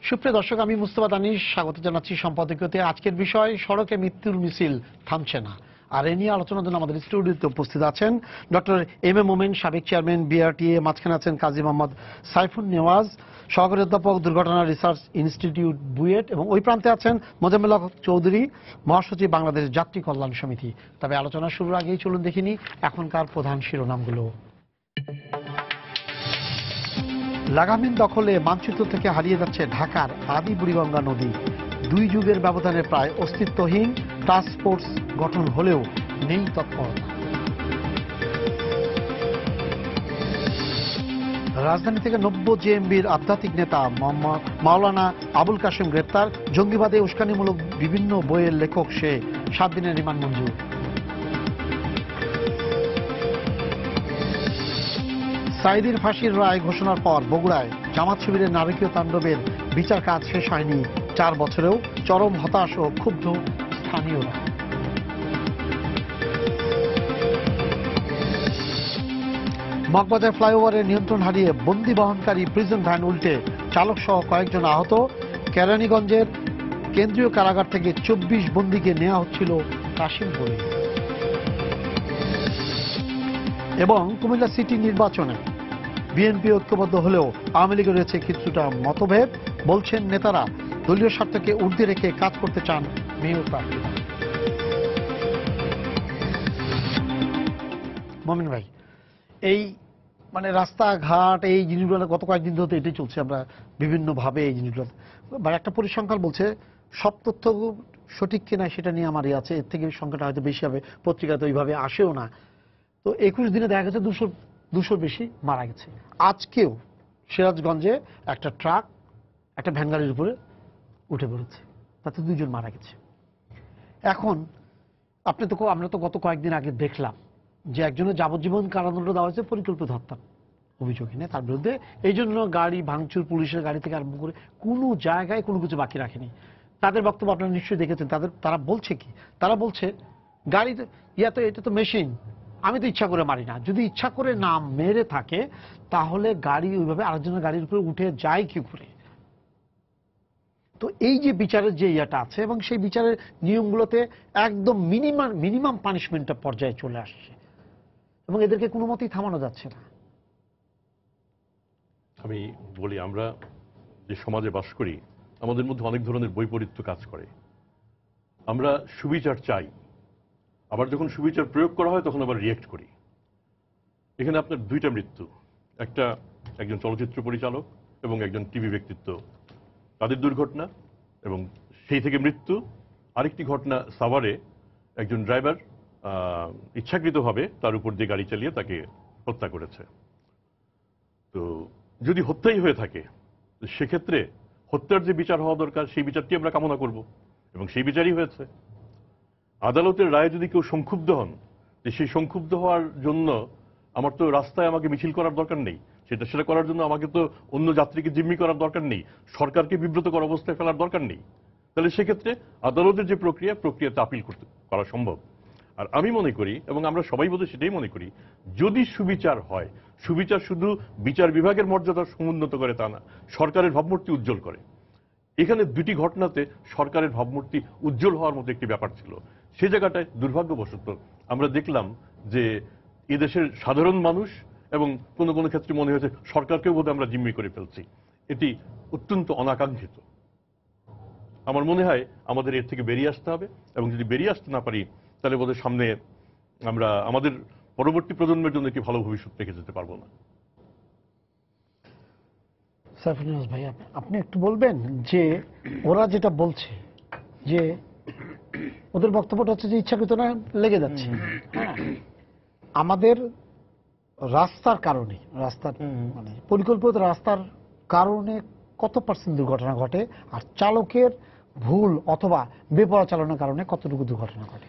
সুপ্রিয় দর্শক, আমি মুস্তফা দানিশ স্বাগত জানাচ্ছি সম্পাদকীয়তে। আজকের বিষয় সড়কে মৃত্যুর মিছিল থামছে না। আর এ নিয়ে আলোচনার জন্য আমাদের স্টুডিওতে উপস্থিত আছেন ডক্টর এম এ মোমেন, সাবেক চেয়ারম্যান বিআরটিএ, মাঝখানে আছেন কাজী মোহাম্মদ সাইফুন নেওয়াজ, সহকারী অধ্যাপক দুর্ঘটনা রিসার্চ ইনস্টিটিউট বুয়েট, এবং ওই প্রান্তে আছেন মোজাম্মেল হক চৌধুরী, মহাসচিব বাংলাদেশ যাত্রী কল্যাণ সমিতি। তবে আলোচনা শুরুর আগেই চলুন দেখিনি এখনকার প্রধান শিরোনামগুলো। লাগামহীন দখলে মানচিত্র থেকে হারিয়ে যাচ্ছে ঢাকার আদি বুড়িগঙ্গা নদী। 2 যুগের ব্যবধানে প্রায় অস্তিত্বহীন টাস্ক ফোর্স গঠন হলেও নেই তৎপরতা। রাজধানী থেকে 90 জেএমবির আধ্যাত্মিক নেতা মাওলানা আবুল কাশেম গ্রেপ্তার। জঙ্গিবাদে উস্কানিমূলক বিভিন্ন বইয়ের লেখক সে, 7 দিনের রিমান্ড মঞ্জুর। সাঈদীর ফাঁসির রায় ঘোষণার পর বগুড়ায় জামাত শিবিরের নারকীয় তাণ্ডবের বিচার কাজ শেষ হয়নি 4 বছরেও। চরম হতাশ ও ক্ষুব্ধ স্থানীয়রা। মগবাজার ফ্লাইওভারে নিয়ন্ত্রণ হারিয়ে বন্দি বহনকারী প্রিজন ভ্যান উল্টে চালক সহ কয়েকজন আহত। কেরানীগঞ্জের কেন্দ্রীয় কারাগার থেকে 24 বন্দীকে নেওয়া হচ্ছিল কাশিমপুরে। এবং কুমিল্লা সিটি নির্বাচনে বিএনপি ঐক্যবদ্ধ হলেও আওয়ামী লীগের রয়েছে কিছুটা মতভেদ। বলছেন নেতারা দলীয় স্বার্থকে ঊর্ধ্বে রেখে কাজ করতে চান মেয়র প্রার্থীরা। মোমিন ভাই, এই রাস্তাঘাট এই জিনিসগুলো গত কয়েকদিন ধরে এটাই চলছে, আমরা বিভিন্নভাবে এই জিনিসগুলো, একটা পরিসংখ্যান বলছে, সব তথ্য সঠিক কিনা সেটা নিয়ে আমারই আছে, এর থেকে সংখ্যাটা হয়তো বেশি হবে, পত্রিকাতে ওইভাবে আসেও না। তো 21 দিনে দেখা গেছে 200 বেশি মারা গেছে। আজকেও সিরাজগঞ্জে একটা ট্রাক একটা ভ্যান গাড়ির উপরে উঠে পড়েছে, তাতে 2 জন মারা গেছে। এখন আমরা তো গত কয়েকদিন আগে দেখলাম যে একজনের যাবজ্জীবন কারাদণ্ড দেওয়া হয়েছে পরিকল্পিত হত্যা অভিযোগ এনে, তার বিরুদ্ধে এই জন্য গাড়ি ভাঙচুর, পুলিশের গাড়ি থেকে আরম্ভ করে কোনো জায়গায় কোনো কিছু বাকি রাখেনি। তাদের বক্তব্য আপনারা নিশ্চয়ই দেখেছেন। তারা বলছে কি, তারা বলছে গাড়ি এটা তো মেশিন, আমি তো ইচ্ছা করে মারি না। যদি ইচ্ছা করে না মেরে থাকে তাহলে গাড়ি ওইভাবে আরেকজনের গাড়ির উপরে উঠে যায় কি করে? তো এই যে বিচারের যে ইয়েটা আছে এবং সেই বিচারের নিয়মগুলোতে একদম মিনিমাম পানিশমেন্টটা পর্যায়ে চলে আসছে এবং এদেরকে কোনো মতেই থামানো যাচ্ছে না। আমি বলি, আমরা যে সমাজে বাস করি আমাদের মধ্যে অনেক ধরনের বৈপরীত্য কাজ করে। আমরা সুবিচার চাই, আবার যখন সুবিচার প্রয়োগ করা হয় তখন আবার রিয়েক্ট করি। এখানে আপনার 2টা মৃত্যু, একজন চলচ্চিত্র পরিচালক এবং একজন টিভি ব্যক্তিত্ব, তাদের দুর্ঘটনা এবং সেই থেকে মৃত্যু। আরেকটি ঘটনা, সাভারে একজন ড্রাইভার ইচ্ছাকৃতভাবে তার উপর দিয়ে গাড়ি চালিয়ে তাকে হত্যা করেছে। তো যদি হত্যাই হয়ে থাকে সেক্ষেত্রে হত্যার যে বিচার হওয়া দরকার সেই বিচারটি আমরা কামনা করব এবং সেই বিচারই হয়েছে। আদালতের রায়ে যদি কেউ সংক্ষুব্ধ হন, সেই সংক্ষুব্ধ হওয়ার জন্য আমার তো রাস্তায় আমাকে মিছিল করার দরকার নেই, সেটা করার জন্য আমাকে তো অন্য যাত্রীকে জিম্মি করার দরকার নেই, সরকারকে বিব্রতকর অবস্থায় ফেলার দরকার নেই। তাহলে সেক্ষেত্রে আদালতের যে প্রক্রিয়াতে আপিল করা সম্ভব। আর আমি মনে করি, এবং আমরা সবাই বোধহয় সেটাই মনে করি, যদি সুবিচার হয়, সুবিচার শুধু বিচার বিভাগের মর্যাদা সমুন্নত করে তা না, সরকারের ভাবমূর্তি উজ্জ্বল করে। এখানে 2টি ঘটনাতে সরকারের ভাবমূর্তি উজ্জ্বল হওয়ার মতো একটি ব্যাপার ছিল। সে জায়গাটায় দুর্ভাগ্যবশত আমরা দেখলাম যে এদেশের সাধারণ মানুষ এবং কোনো কোনো ক্ষেত্রে মনে হয়েছে সরকারকেও বোধহয় আমরা জিম্মি করে ফেলছি। এটি অত্যন্ত অনাকাঙ্ক্ষিত। আমার মনে হয় আমাদের এর থেকে বেরিয়ে আসতে হবে, এবং যদি বেরিয়ে আসতে না পারি তাহলে বোধহয় সামনে আমরা আমাদের পরবর্তী প্রজন্মের জন্য একটি ভালো ভবিষ্যৎ রেখে যেতে পারবো না। সাইফুল নেওয়াজ ভাই, আপনি একটু বলবেন যে ওরা যেটা বলছে যে ওদের বক্তব্যটা হচ্ছে যে ইচ্ছাকৃত না, লেগে যাচ্ছে। আমাদের রাস্তার কারণে, পরিকল্পিত রাস্তার কারণে কত % দুর্ঘটনা ঘটে, আর চালকের ভুল অথবা বেপরোয়া চালানোর কারণে কতটুকু দুর্ঘটনা ঘটে?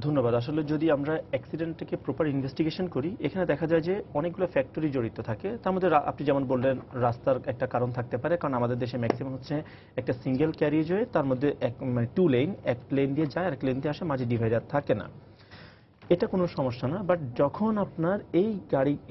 ধন্যবাদ। আসলে যদি আমরা অ্যাক্সিডেন্টটাকে প্রপার ইনভেস্টিগেশন করি, এখানে দেখা যায় যে অনেকগুলো ফ্যাক্টরি জড়িত থাকে। তার মধ্যে আপনি যেমন বললেন রাস্তার একটা কারণ থাকতে পারে, কারণ আমাদের দেশে ম্যাক্সিমাম হচ্ছে একটা সিঙ্গেল ক্যারিজ হয়ে তার মধ্যে 2 লেন, এক লেন দিয়ে যায় আর এক লেন দিয়ে আসে, মাঝে ডিভাইডার থাকে না, এটা কোনো সমস্যা না। বাট যখন আপনার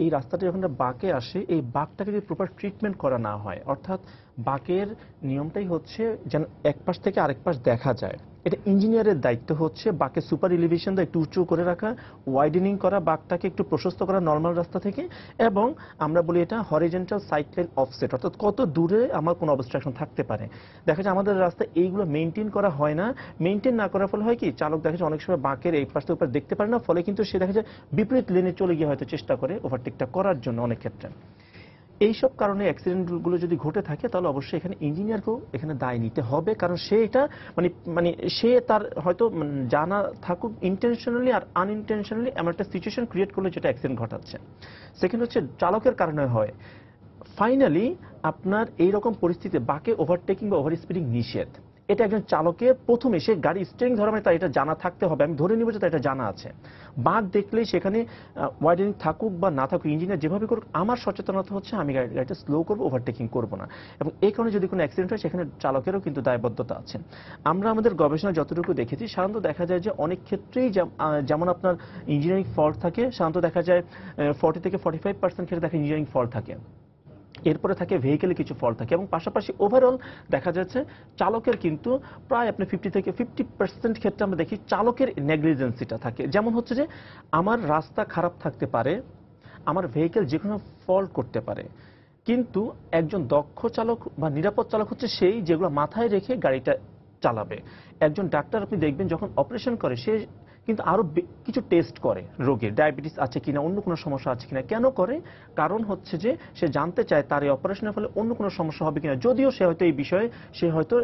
এই রাস্তাটা যখন বাঁকে আসে, এই বাঁকটাকে যদি প্রপার ট্রিটমেন্ট করা না হয়, অর্থাৎ বাঁকের নিয়মটাই হচ্ছে যেন এক পাশ থেকে আরেক পাশ দেখা যায়। এটা ইঞ্জিনিয়ারের দায়িত্ব হচ্ছে বাঁকে সুপার এলিভেশন একটু উঁচু করে রাখা, ওয়াইডেনিং করা, বাঁকটাকে একটু প্রশস্ত করা নর্মাল রাস্তা থেকে, এবং আমরা বলি এটা হরিজন্টাল সাইড লাইন অফসেট, অর্থাৎ কত দূরে আমার কোনো অবস্ট্রাকশন থাকতে পারে। দেখা যায় আমাদের রাস্তায় এইগুলো মেনটেন করা হয় না। মেনটেন না করার ফলে হয় কি, চালক দেখা যায় অনেক সময় বাঁকের এই পাশ থেকে ওপাশ দেখতে পারে না, ফলে কিন্তু সে দেখা যায় বিপরীত লেনে চলে গিয়ে হয়তো চেষ্টা করে ওভারটেকটা করার জন্য অনেক ক্ষেত্রে। এইসব কারণে অ্যাক্সিডেন্টগুলো যদি ঘটে থাকে তাহলে অবশ্যই এখানে ইঞ্জিনিয়ারকেও এখানে দায় নিতে হবে, কারণ সে এটা মানে সে তার হয়তো জানা থাকুক ইন্টেনশনালি আর আনইনটেনশনালি এমন একটা সিচুয়েশন ক্রিয়েট করলে যেটা অ্যাক্সিডেন্ট ঘটাচ্ছে। সেকেন্ড হচ্ছে চালকের কারণে হয়। ফাইনালি আপনার এইরকম পরিস্থিতিতে বাঁকে ওভারটেকিং বা ওভার স্পিডিং নিষেধ। এটা একজন চালকের প্রথমে সে গাড়ি স্টিয়ারিং ধরা মানে তার এটা জানা থাকতে হবে, আমি ধরে নিব যে তার এটা জানা আছে। বাঁক দেখলেই সেখানে ওয়াইডেনিং থাকুক বা না থাকুক, ইঞ্জিনিয়ার যেভাবে করুক, আমার সচেতনতা হচ্ছে আমি গাড়িটা স্লো করবো, ওভারটেকিং করবো না। এবং এই কারণে যদি কোনো অ্যাক্সিডেন্ট হয় সেখানে চালকেরও কিন্তু দায়বদ্ধতা আছে। আমরা আমাদের গবেষণায় যতটুকু দেখেছি সাধারণত দেখা যায় যে অনেক ক্ষেত্রেই যেমন আপনার ইঞ্জিনিয়ারিং ফল্ট থাকে, সাধারণত দেখা যায় 40 থেকে 45% ক্ষেত্রে দেখা ইঞ্জিনিয়ারিং ফল্ট থাকে, এরপরে থাকে ভেহিকেলে কিছু ফল্ট থাকে, এবং পাশাপাশি ওভারঅল দেখা যাচ্ছে চালকের কিন্তু প্রায় আপনি 50 থেকে 50% ক্ষেত্রে আমরা দেখি চালকের নেগলিজেন্সিটা থাকে। যেমন হচ্ছে যে আমার রাস্তা খারাপ থাকতে পারে, আমার ভেহিকেল যে কোনো ফল্ট করতে পারে, কিন্তু একজন দক্ষ চালক বা নিরাপদ চালক হচ্ছে সেই যেগুলো মাথায় রেখে গাড়িটা চালাবে। একজন ডাক্তার আপনি দেখবেন যখন অপারেশন করে সে কিন্তু আরো কিছু টেস্ট করে, রোগীর ডায়াবেটিস আছে কিনা, অন্য কোনো সমস্যা আছে কিনা। কেন করে? কারণ হচ্ছে যে সে জানতে চায় তার এই অপারেশনের ফলে অন্য কোনো সমস্যা হবে কিনা, যদিও সে হয়তো এই বিষয়ে সে হয়তো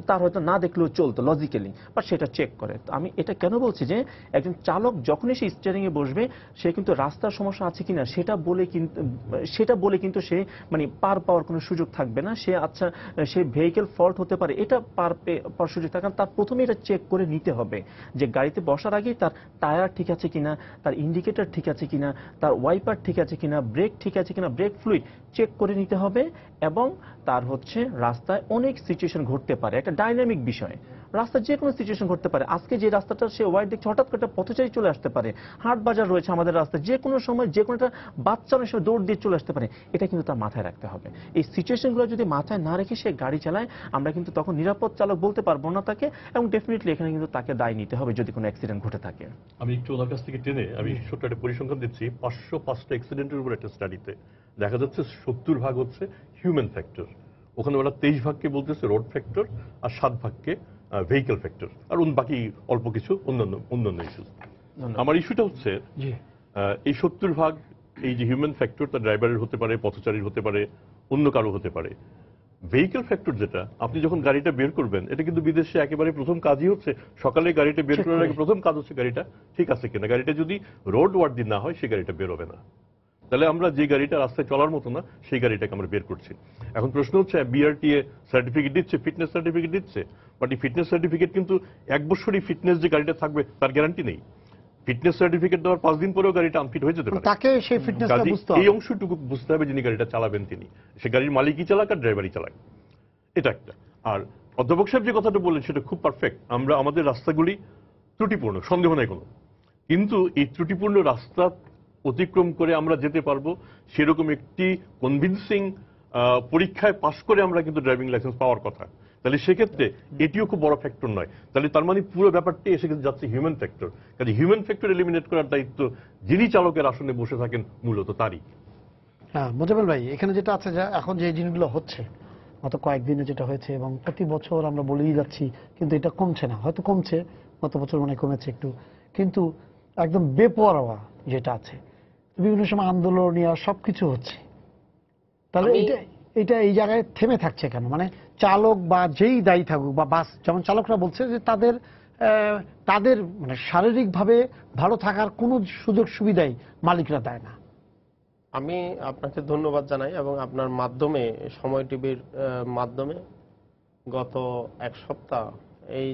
তার হয়তো না দেখলেও চলতো লজিক্যালি, বাট সেটা চেক করে। তো আমি এটা কেন বলছি যে একজন চালক যখনই সে স্টিয়ারিং এ বসবে সে কিন্তু রাস্তার সমস্যা আছে কিনা সেটা বলে কিন্তু সে পার পাওয়ার কোনো সুযোগ থাকবে না। সে ভেহিকেল ফল্ট হতে পারে এটা পার সুযোগ থাকে, কারণ তার প্রথমে এটা চেক করে নিতে হবে যে গাড়িতে বসার আগেই তার টায়ার ঠিক আছে কিনা, তার ইন্ডিকেটর ঠিক আছে কিনা, তার ওয়াইপার ঠিক আছে কিনা, ব্রেক ঠিক আছে কিনা, ব্রেক ফ্লুইড চেক করে নিতে হবে। এবং তার হচ্ছে রাস্তায় অনেক সিচুয়েশন ঘটতে পারে, একটা ডাইনামিক বিষয়, রাস্তায় যে কোনো সিচুয়েশন ঘটতে পারে। আজকে যে রাস্তাটা সে ওয়াইড দেখছে, হঠাৎ করে একটা পথচারী চলে আসতে পারে, হাট বাজার রয়েছে আমাদের রাস্তায়, যে কোনো সময় যে কোনো একটা বাচ্চা অনেক সময় দৌড় দিয়ে চলে আসতে পারে, এটা কিন্তু তার মাথায় রাখতে হবে। এই সিচুয়েশনগুলো যদি মাথায় না রেখে সে গাড়ি চালায়, আমরা কিন্তু তখন নিরাপদ চালক বলতে পারবো না তাকে, এবং ডেফিনেটলি এখানে কিন্তু তাকে দায় নিতে হবে যদি কোনো অ্যাক্সিডেন্ট ঘটে থাকে। আমি একটু ওনার কাছ থেকে টেনে আমি ছোট্ট একটা পরিসংখ্যান দিচ্ছি। 505টা অ্যাক্সিডেন্টের উপর একটা স্টাডিতে দেখা যাচ্ছে 70% হচ্ছে হিউম্যান ফ্যাক্টর, ওখানে ওরা 23% বলতেছে রোড ফ্যাক্টর, আর 7% ভেহিকেল ফ্যাক্টর, আর বাকি অল্প কিছু অন্যান্য ইস্যু। আমার ইস্যুটা হচ্ছে এই 70% এই যে হিউম্যান ফ্যাক্টর, তার ড্রাইভারের হতে পারে, পথচারীর হতে পারে, অন্য কারো হতে পারে। ভেহিকেল ফ্যাক্টর যেটা, আপনি যখন গাড়িটা বের করবেন, এটা কিন্তু বিদেশে একেবারে প্রথম কাজই হচ্ছে সকালে গাড়িটা বের করার আগে প্রথম কাজ হচ্ছে গাড়িটা ঠিক আছে কিনা। গাড়িটা যদি রোড ওয়ার্দি না হয় সেই গাড়িটা বেরোবে না। তাহলে আমরা যে গাড়িটা রাস্তায় চলার মতো না সেই গাড়িটাকে আমরা বের করছি। এখন প্রশ্ন হচ্ছে বিআরটিএ সার্টিফিকেট দিচ্ছে, ফিটনেস সার্টিফিকেট দিচ্ছে, বাট এই ফিটনেস সার্টিফিকেট কিন্তু 1 বছরই ফিটনেস যে গাড়িটা থাকবে তার গ্যারান্টি নেই। ফিটনেস সার্টিফিকেট দেওয়ার 5 দিন পরেও গাড়িটা আনফিট হয়ে যেতে পারে। তাকে সেই ফিটনেসটা বুঝতে হবে, এই অংশটুকু বুঝতে হবে যিনি গাড়িটা চালাবেন তিনি, সে গাড়ির মালিকই চালাক আর ড্রাইভারই চালাক, এটা একটা। আর অধ্যাপক সাহেব যে কথাটা বললেন সেটা খুব পারফেক্ট। আমরা আমাদের রাস্তাগুলি ত্রুটিপূর্ণ, সন্দেহ নাই কোনো, কিন্তু এই ত্রুটিপূর্ণ রাস্তা অতিক্রম করে আমরা যেতে পারবো সেরকম একটি কনভিন্সিং পরীক্ষায় পাশ করে আমরা কিন্তু ড্রাইভিং লাইসেন্স পাওয়ার কথা। তাহলে সেক্ষেত্রে এটিও খুব বড় ফ্যাক্টর নয়। তাহলে তার মানে পুরো ব্যাপারটি এসে কিন্তু যাচ্ছে হিউম্যান ফ্যাক্টর। কাজে হিউম্যান ফ্যাক্টর এলিমিনেট করার দায়িত্ব যিনি চালকের আসনে বসে থাকেন মূলত তারই। হ্যাঁ মোজাম্মেল ভাই, এখানে যেটা আছে যে এখন যে জিনিসগুলো হচ্ছে গত কয়েকদিনে যেটা হয়েছে, এবং প্রতি বছর আমরা বলেই যাচ্ছি কিন্তু এটা কমছে না, হয়তো কমছে, গত বছর মনে কমেছে একটু, কিন্তু একদম বেপরোয়া যেটা আছে, বিভিন্ন সময় আন্দোলন সবকিছু হচ্ছে, তাহলে এটা এই জায়গায় থেমে থাকছে কেন? মানে চালক বা যেই দায়ী থাকুক, বা বাস যেমন চালকরা বলছে যে তাদের মানে শারীরিকভাবে ভালো থাকার কোনো সুযোগ সুবিধাই মালিকরা দেয় না। আমি আপনাকে ধন্যবাদ জানাই এবং আপনার মাধ্যমে, সময় টিভির মাধ্যমে গত 1 সপ্তাহ এই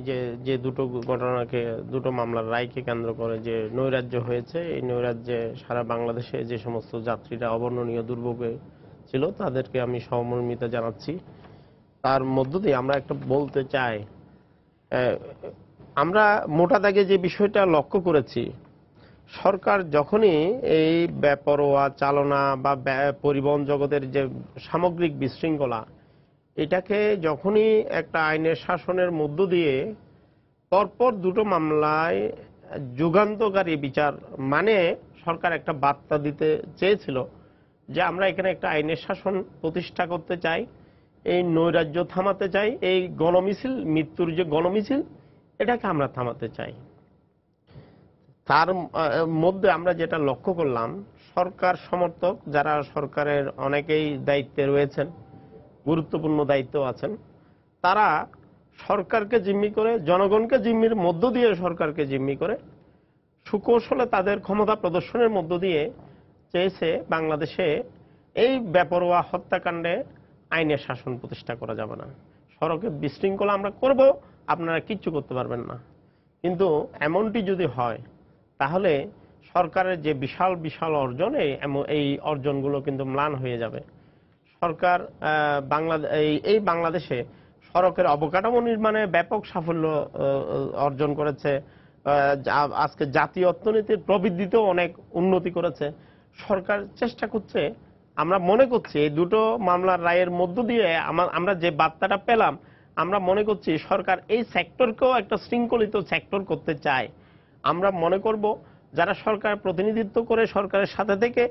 যে দুটো ঘটনাকে, দুটো মামলার রায়কে কেন্দ্র করে যে নৈরাজ্য হয়েছে, এই নৈরাজ্যে সারা বাংলাদেশে যে সমস্ত যাত্রীরা অবর্ণনীয় দুর্ভোগে ছিল তাদেরকে আমি সহমর্মিতা জানাচ্ছি। তার মধ্য দিয়ে আমরা একটা বলতে চাই, আমরা মোটা দাগে যে বিষয়টা লক্ষ্য করেছি সরকার যখনই এই বেপরোয়া চালনা বা পরিবহন জগতের যে সামগ্রিক বিশৃঙ্খলা, এটাকে যখনই একটা আইনের শাসনের মধ্য দিয়ে পরপর দুটো মামলায় যুগান্তকারী বিচার মানে সরকার একটা বার্তা দিতে চেয়েছিল যে আমরা এখানে একটা আইনের শাসন প্রতিষ্ঠা করতে চাই, এই নৈরাজ্য থামাতে চাই, এই গণমিছিল, মৃত্যুর যে গণমিছিল, এটাকে আমরা থামাতে চাই। তার মধ্যে আমরা যেটা লক্ষ্য করলাম, সরকার সমর্থক যারা সরকারের অনেকেই দায়িত্বে রয়েছেন, গুরুত্বপূর্ণ দায়িত্ব আছেন, তারা সরকারকে জিম্মি করে, জনগণকে জিম্মির মধ্য দিয়ে সরকারকে জিম্মি করে সুকৌশলে তাদের ক্ষমতা প্রদর্শনের মধ্য দিয়ে চেয়েছে বাংলাদেশে এই বেপরোয়া হত্যাকাণ্ডে আইনের শাসন প্রতিষ্ঠা করা যাবে না, সড়কে বিশৃঙ্খলা আমরা করব, আপনারা কিচ্ছু করতে পারবেন না। কিন্তু এমনটি যদি হয় তাহলে সরকারের যে বিশাল বিশাল অর্জন, এই অর্জনগুলো কিন্তু ম্লান হয়ে যাবে। সরকার এই বাংলাদেশে সড়কের অবকাঠামো নির্মাণে ব্যাপক সাফল্য অর্জন করেছে, আজকে জাতীয় অর্থনীতির প্রবৃদ্ধিতেও অনেক উন্নতি করেছে। সরকার চেষ্টা করছে, আমরা মনে করছি এই দুটো মামলার রায়ের মধ্য দিয়ে আমরা যে বার্তাটা পেলাম, আমরা মনে করছি সরকার এই সেক্টরকেও একটা শৃঙ্খলিত সেক্টর করতে চায়। আমরা মনে করব যারা সরকার প্রতিনিধিত্ব করে সরকারের সাথে থেকে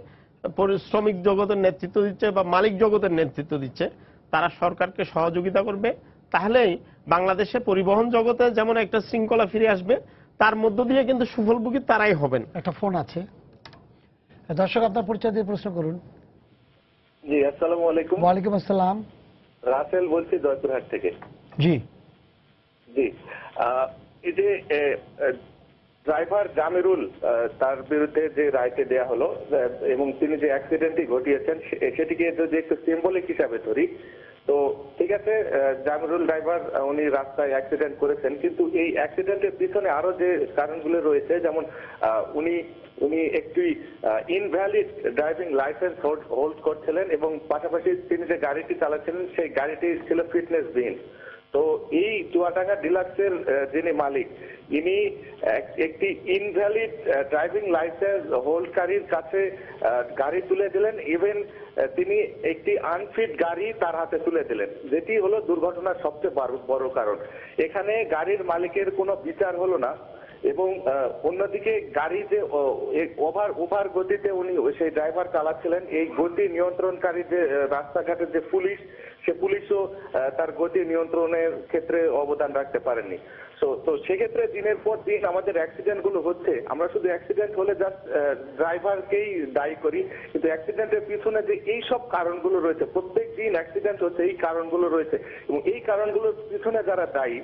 শ্রমিক জগতের নেতৃত্ব দিচ্ছে বা মালিক জগতের নেতৃত্ব দিচ্ছে, তারা সরকারকে সহযোগিতা করবে, তাহলেই বাংলাদেশে পরিবহন জগতে যেমন একটা শৃঙ্খলা ফিরে আসবে, তার মধ্য দিয়ে কিন্তু সুফলভোগী তারাই হবেন। একটা ফোন আছে, দর্শক আপনার পরিচয় দিয়ে প্রশ্ন করুন। জি, আসসালামু আলাইকুম। ওয়ালাইকুম আসসালাম। রাসেল বলছি জয়পুরহাট থেকে। জি জি, এই যে ড্রাইভার জামিরুল, তার বিরুদ্ধে যে রায়টি দেয়া হলো এবং তিনি যে অ্যাক্সিডেন্টটি ঘটিয়েছেন সেটিকে যদি একটু সিম্বলিক হিসাবে ধরি, তো ঠিক আছে, জামিরুল ড্রাইভার উনি রাস্তায় অ্যাক্সিডেন্ট করেছেন, কিন্তু এই অ্যাক্সিডেন্টের পিছনে আরো যে কারণগুলো রয়েছে, যেমন উনি একটি ইনভ্যালিড ড্রাইভিং লাইসেন্স হোল্ড করছিলেন এবং পাশাপাশি তিনি যে গাড়িটি চালাচ্ছিলেন সেই গাড়িটি ছিল ফিটনেসবিহীন। তো এই চুয়াডাঙ্গা ডিলাক্সের যিনি মালিক, ইনি একটি ইনভ্যালিড ড্রাইভিং লাইসেন্স হোল্ডকারীর কাছে গাড়ি তুলে দিলেন, ইভেন তিনি একটি আনফিট গাড়ি তার হাতে তুলে দিলেন, যেটি হলো দুর্ঘটনার সবচেয়ে বড় কারণ। এখানে গাড়ির মালিকের কোনো বিচার হলো না এবং অন্যদিকে গাড়ি যে ওভার গতিতে উনি সেই ড্রাইভার চালাচ্ছিলেন, এই গতি নিয়ন্ত্রণকারী যে রাস্তাঘাটের যে পুলিশ, সে পুলিশও তার গতি নিয়ন্ত্রণের ক্ষেত্রে অবদান রাখতে পারেননি। তো সেক্ষেত্রে দিনের পর দিন আমাদের অ্যাক্সিডেন্ট গুলো হচ্ছে, আমরা শুধু অ্যাক্সিডেন্ট হলে জাস্ট ড্রাইভারকেই দায়ী করি, কিন্তু অ্যাক্সিডেন্টের পিছনে যে এই সব কারণগুলো রয়েছে, প্রত্যেক দিন অ্যাক্সিডেন্ট হচ্ছে, এই কারণগুলো রয়েছে এবং এই কারণগুলোর পিছনে যারা দায়ী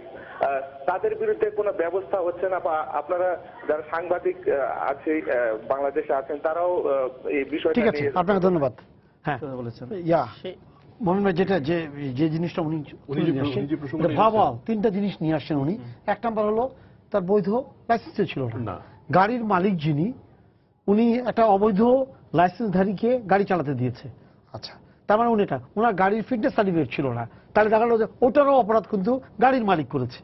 তাদের বিরুদ্ধে কোনো ব্যবস্থা হচ্ছে না, বা আপনারা যারা সাংবাদিক আছে বাংলাদেশে আছেন তারাও এই বিষয়টা ঠিক আছে, আপনাকে ধন্যবাদ। হ্যাঁ বলেছেন মমিন ভাই, যেটা যে জিনিসটা উনি ভাবা তিনটা জিনিস নিয়ে আসছেন উনি। এক নাম্বার হলো তার বৈধ লাইসেন্স ছিল না, গাড়ির মালিক যিনি উনি একটা অবৈধ লাইসেন্সধারীকে গাড়ি চালাতে দিয়েছে। আচ্ছা, তার মানে উনি ওনার গাড়ির ফিটনেস সার্টিফিকেট ছিল না, তাহলে দেখা গেল যে ওটারও অপরাধ কিন্তু গাড়ির মালিক করেছে।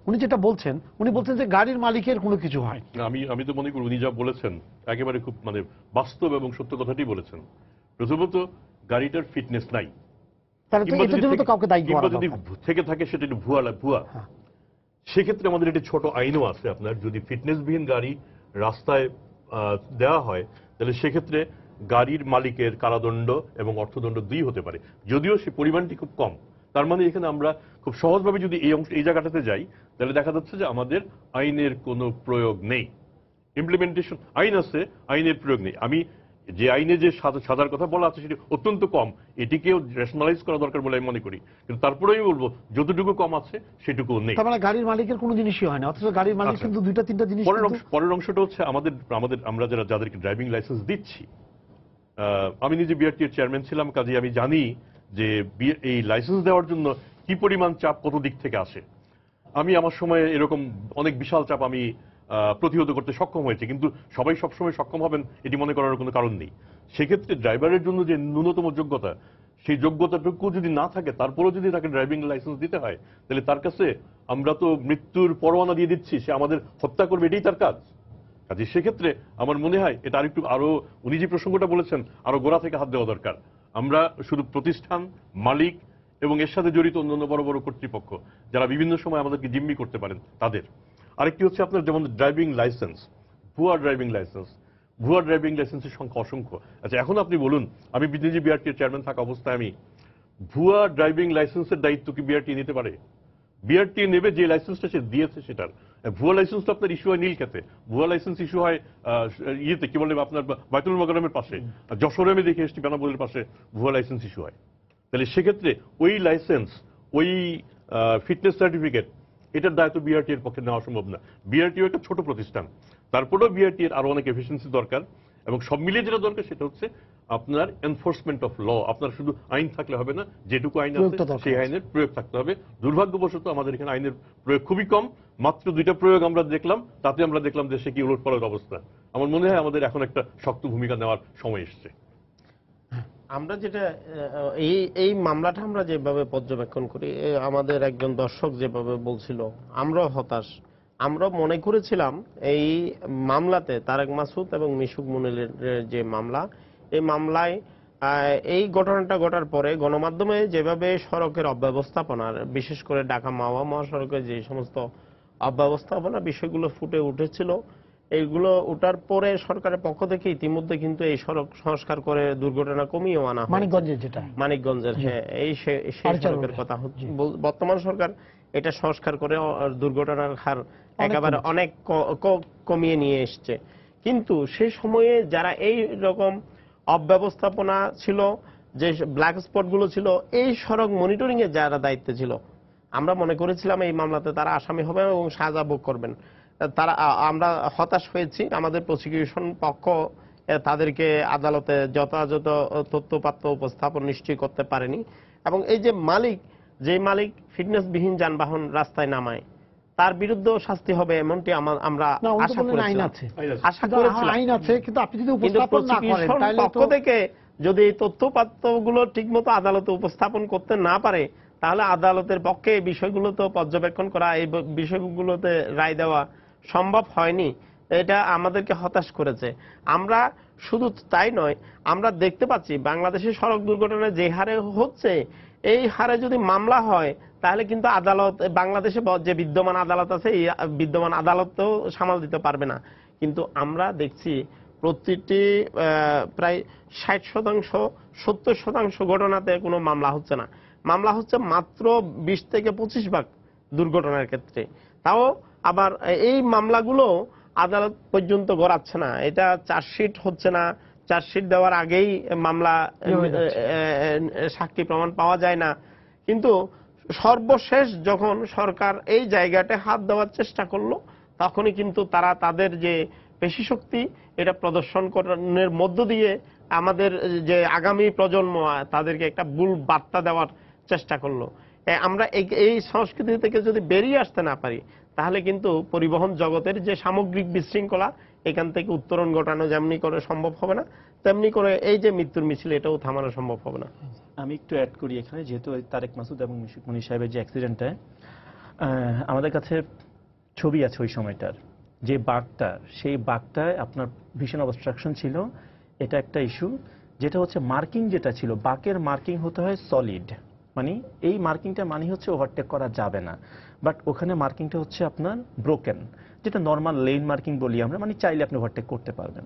উনি যেটা বলছেন, উনি বলছেন যে গাড়ির মালিকের কোনো কিছু হয়। আমি তো মনে করি উনি যা বলেছেন একেবারে খুব বাস্তব এবং সত্য কথাটি বলেছেন। প্রথমত গাড়িটার ফিটনেস নাই, যদি থেকে থাকে সেটা একটু ভুয়া। সেক্ষেত্রে আমাদের একটি ছোট আইনও আছে, আপনার যদি ফিটনেসবিহীন গাড়ি রাস্তায় দেওয়া হয় তাহলে সেক্ষেত্রে গাড়ির মালিকের কারাদণ্ড এবং অর্থদণ্ড 2 হতে পারে, যদিও সে পরিমাণটি খুব কম। তার মানে এখানে আমরা খুব সহজভাবে যদি এই জায়গাটাতে যাই তাহলে দেখা যাচ্ছে যে আমাদের আইনের কোনো প্রয়োগ নেই, ইমপ্লিমেন্টেশন আইন আছে, আইনের প্রয়োগ নেই। আমি যে আইনে যে সাজার কথা বলা আছে সেটি অত্যন্ত কম, এটিকেও রেশনালাইজ করা দরকার বলে আমি মনে করি, কিন্তু তারপরেই বলবো যতটুকু কম আছে সেটুকু নেই। তার মানে গাড়ির মালিকের কোনো জিনিসই হয় না, অথচ গাড়ির মালিক কিন্তু 2-3টা জিনিস। পরের অংশটা হচ্ছে আমরা যাদেরকে ড্রাইভিং লাইসেন্স দিচ্ছি, আমি নিজে বিআরটি এর চেয়ারম্যান ছিলাম, কাজে আমি জানি যে এই লাইসেন্স দেওয়ার জন্য কি পরিমাণ চাপ কত দিক থেকে আসে। আমি আমার সময় এরকম অনেক বিশাল চাপ আমি প্রতিহত করতে সক্ষম হয়েছে, কিন্তু সবাই সবসময় সক্ষম হবেন এটি মনে করার কোনো কারণ নেই। সেক্ষেত্রে ড্রাইভারের জন্য যে ন্যূনতম যোগ্যতা, সেই যোগ্যতাটুকু যদি না থাকে, তারপরেও যদি তাকে ড্রাইভিং লাইসেন্স দিতে হয়, তাহলে তার কাছে আমরা তো মৃত্যুর পরোয়ানা দিয়ে দিচ্ছি, সে আমাদের হত্যা করবে, এটাই তার কাজ। কাজে সেক্ষেত্রে আমার মনে হয় এটা আরো উনি যে প্রসঙ্গটা বলেছেন আরো গোড়া থেকে হাত দেওয়া দরকার। আমরা শুধু প্রতিষ্ঠান, মালিক এবং এর সাথে জড়িত অন্যান্য বড় বড় কর্তৃপক্ষ যারা বিভিন্ন সময় আমাদেরকে জিম্মি করতে পারেন তাদের। আরেকটি হচ্ছে আপনার যেমন ড্রাইভিং লাইসেন্স, ভুয়া ড্রাইভিং লাইসেন্স। ভুয়া ড্রাইভিং লাইসেন্সের সংখ্যা অসংখ্য। আচ্ছা, এখন আপনি বলুন, আমি নিজে বিআরটির চেয়ারম্যান থাকা অবস্থায় আমি ভুয়া ড্রাইভিং লাইসেন্সের দায়িত্ব কি বিআরটি নিতে পারে? বিআরটি নেবে যে লাইসেন্সটা সে দিয়েছে সেটার। ভুয়া লাইসেন্স তো আপনার ইস্যু হয় নীলক্ষেতে, ভুয়া লাইসেন্স ইস্যু হয় ইয়েতে কি বলে আপনার বাইতুল মোকাররমের পাশে, যশোরে আমি দেখে এসেছি বেনাপোলের পাশে ভুয়া লাইসেন্স ইস্যু হয়। তাহলে সেক্ষেত্রে ওই লাইসেন্স, ওই ফিটনেস সার্টিফিকেট, এটার দায়িত্ব বিআরটি এর পক্ষে নেওয়া সম্ভব না। বিআরটিও একটা ছোট প্রতিষ্ঠান, তারপরেও বিআরটি এর আরো অনেক এফিসিয়েন্সি দরকার। এবং সব মিলিয়ে যেটা দরকার সেটা হচ্ছে আপনার এনফোর্সমেন্ট অফ ল। আপনার শুধু আইন থাকলে হবে না, যেটুকু আইন আছে সেই আইনের প্রয়োগ থাকতে হবে। দুর্ভাগ্যবশত আমাদের এখানে আইনের প্রয়োগ খুবই কম। মাত্র 2টা প্রয়োগ আমরা দেখলাম, তাতে আমরা দেখলাম দেশে কি উলটপালট অবস্থা। আমার মনে হয় আমাদের এখন একটা শক্ত ভূমিকা নেওয়ার সময় এসেছে। আমরা যেটা এই মামলাটা আমরা যেভাবে পর্যবেক্ষণ করি, আমাদের একজন দর্শক যেভাবে বলছিল, আমরাও হতাশ। আমরা মনে করেছিলাম এই মামলাতে তারেক মাসুদ এবং মিশুক মুনিলের যে মামলা, এই মামলায় এই ঘটনাটা ঘটার পরে গণমাধ্যমে যেভাবে সড়কের অব্যবস্থাপনার, বিশেষ করে ঢাকা মাওয়া মহাসড়কের যে সমস্ত অব্যবস্থাপনা বিষয়গুলো ফুটে উঠেছিল, এইগুলো ওঠার পরে সরকারের পক্ষ থেকে ইতিমধ্যে কিন্তু এই সড়ক সংস্কার করে দুর্ঘটনা কমিয়ে আনা হয়। মানিকগঞ্জের যেটা, মানিকগঞ্জের, হ্যাঁ, এই সেই সড়কের কথা হচ্ছে। বর্তমান সরকার এটা সংস্কার করে দুর্ঘটনার হার একেবারে অনেক কমিয়ে নিয়ে এসছে। কিন্তু সেই সময়ে যারা এই রকম অব্যবস্থাপনা ছিল, যে ব্ল্যাক স্পট গুলো ছিল, এই সড়ক মনিটরিং এর যারা দায়িত্বে ছিল, আমরা মনে করেছিলাম এই মামলাতে তারা আসামি হবে এবং সাজা ভোগ করবেন। তারা, আমরা হতাশ হয়েছি। আমাদের প্রসিকিউশন পক্ষ তাদেরকে আদালতে যথাযথ তথ্যপাত্র উপস্থাপন নিশ্চয়ই করতে পারেনি। এবং এই যে মালিক ফিটনেসবিহীন যানবাহন রাস্তায় নামায়, তার বিরুদ্ধেও শাস্তি হবে এমনটি আমরা আশা করেছিলাম। আইন আছে, কিন্তু আপনি যদি উপস্থাপন না করেন তাহলে পক্ষ থেকে যদি এই তথ্যপাত্রগুলো ঠিকমতো আদালতে উপস্থাপন করতে না পারে, তাহলে আদালতের পক্ষে এই বিষয়গুলো তো পর্যবেক্ষণ করা, এই বিষয়গুলোতে রায় দেওয়া সম্ভব হয়নি। এটা আমাদেরকে হতাশ করেছে। আমরা শুধু তাই নয়, আমরা দেখতে পাচ্ছি বাংলাদেশের সড়ক দুর্ঘটনা যে হারে হচ্ছে, এই হারে যদি মামলা হয় তাহলে কিন্তু আদালত, বাংলাদেশে যে বিদ্যমান আদালত আছে, এই বিদ্যমান আদালতও সামাল দিতে পারবে না। কিন্তু আমরা দেখছি প্রতিটি প্রায় 60%, 70% ঘটনাতে কোনো মামলা হচ্ছে না। মামলা হচ্ছে মাত্র 20 থেকে 25% দুর্ঘটনার ক্ষেত্রে। তাও আবার এই মামলাগুলো আদালত পর্যন্ত গড়াচ্ছে না। এটা চার্জশিট হচ্ছে না, চার্জশিট দেওয়ার আগেই মামলা সাক্ষী প্রমাণ পাওয়া যায় না। কিন্তু সর্বশেষ যখন সরকার এই জায়গাতে হাত দেওয়ার চেষ্টা করলো, তখনই কিন্তু তারা তাদের যে পেশি শক্তি, এটা প্রদর্শন করার মধ্য দিয়ে আমাদের যে আগামী প্রজন্ম, তাদেরকে একটা ভুল বার্তা দেওয়ার চেষ্টা করলো। আমরা এই সংস্কৃতি থেকে যদি বেরিয়ে আসতে না পারি, তাহলে কিন্তু পরিবহন জগতের যে সামগ্রিক বিশৃঙ্খলা, এখান থেকে উত্তরণ ঘটানো যেমনি করে সম্ভব হবে না, তেমনি করে এই যে মৃত্যুর মিছিল, এটাও থামানো সম্ভব হবে না। আমি একটু অ্যাড করি এখানে, যেহেতু তারেক মাসুদ এবং মিশুক মুনির সাহেবের যে অ্যাক্সিডেন্টটা, আমাদের কাছে ছবি আছে ওই সময়টার, যে বাঘটা, সেই বাঘটায় আপনার ভীষণ অবস্ট্রাকশন ছিল। এটা একটা ইস্যু। যেটা হচ্ছে মার্কিং যেটা ছিল, বাকের মার্কিং হতে হয় সলিড, মানে এই মার্কিংটা মানে হচ্ছে ওভারটেক করা যাবে না, বাট ওখানে মার্কিংটা হচ্ছে আপনার ব্রোকেন, যেটা নর্মাল লেন মার্কিং বলি আমরা, মানে চাইলে আপনি ওভারটেক করতে পারবেন।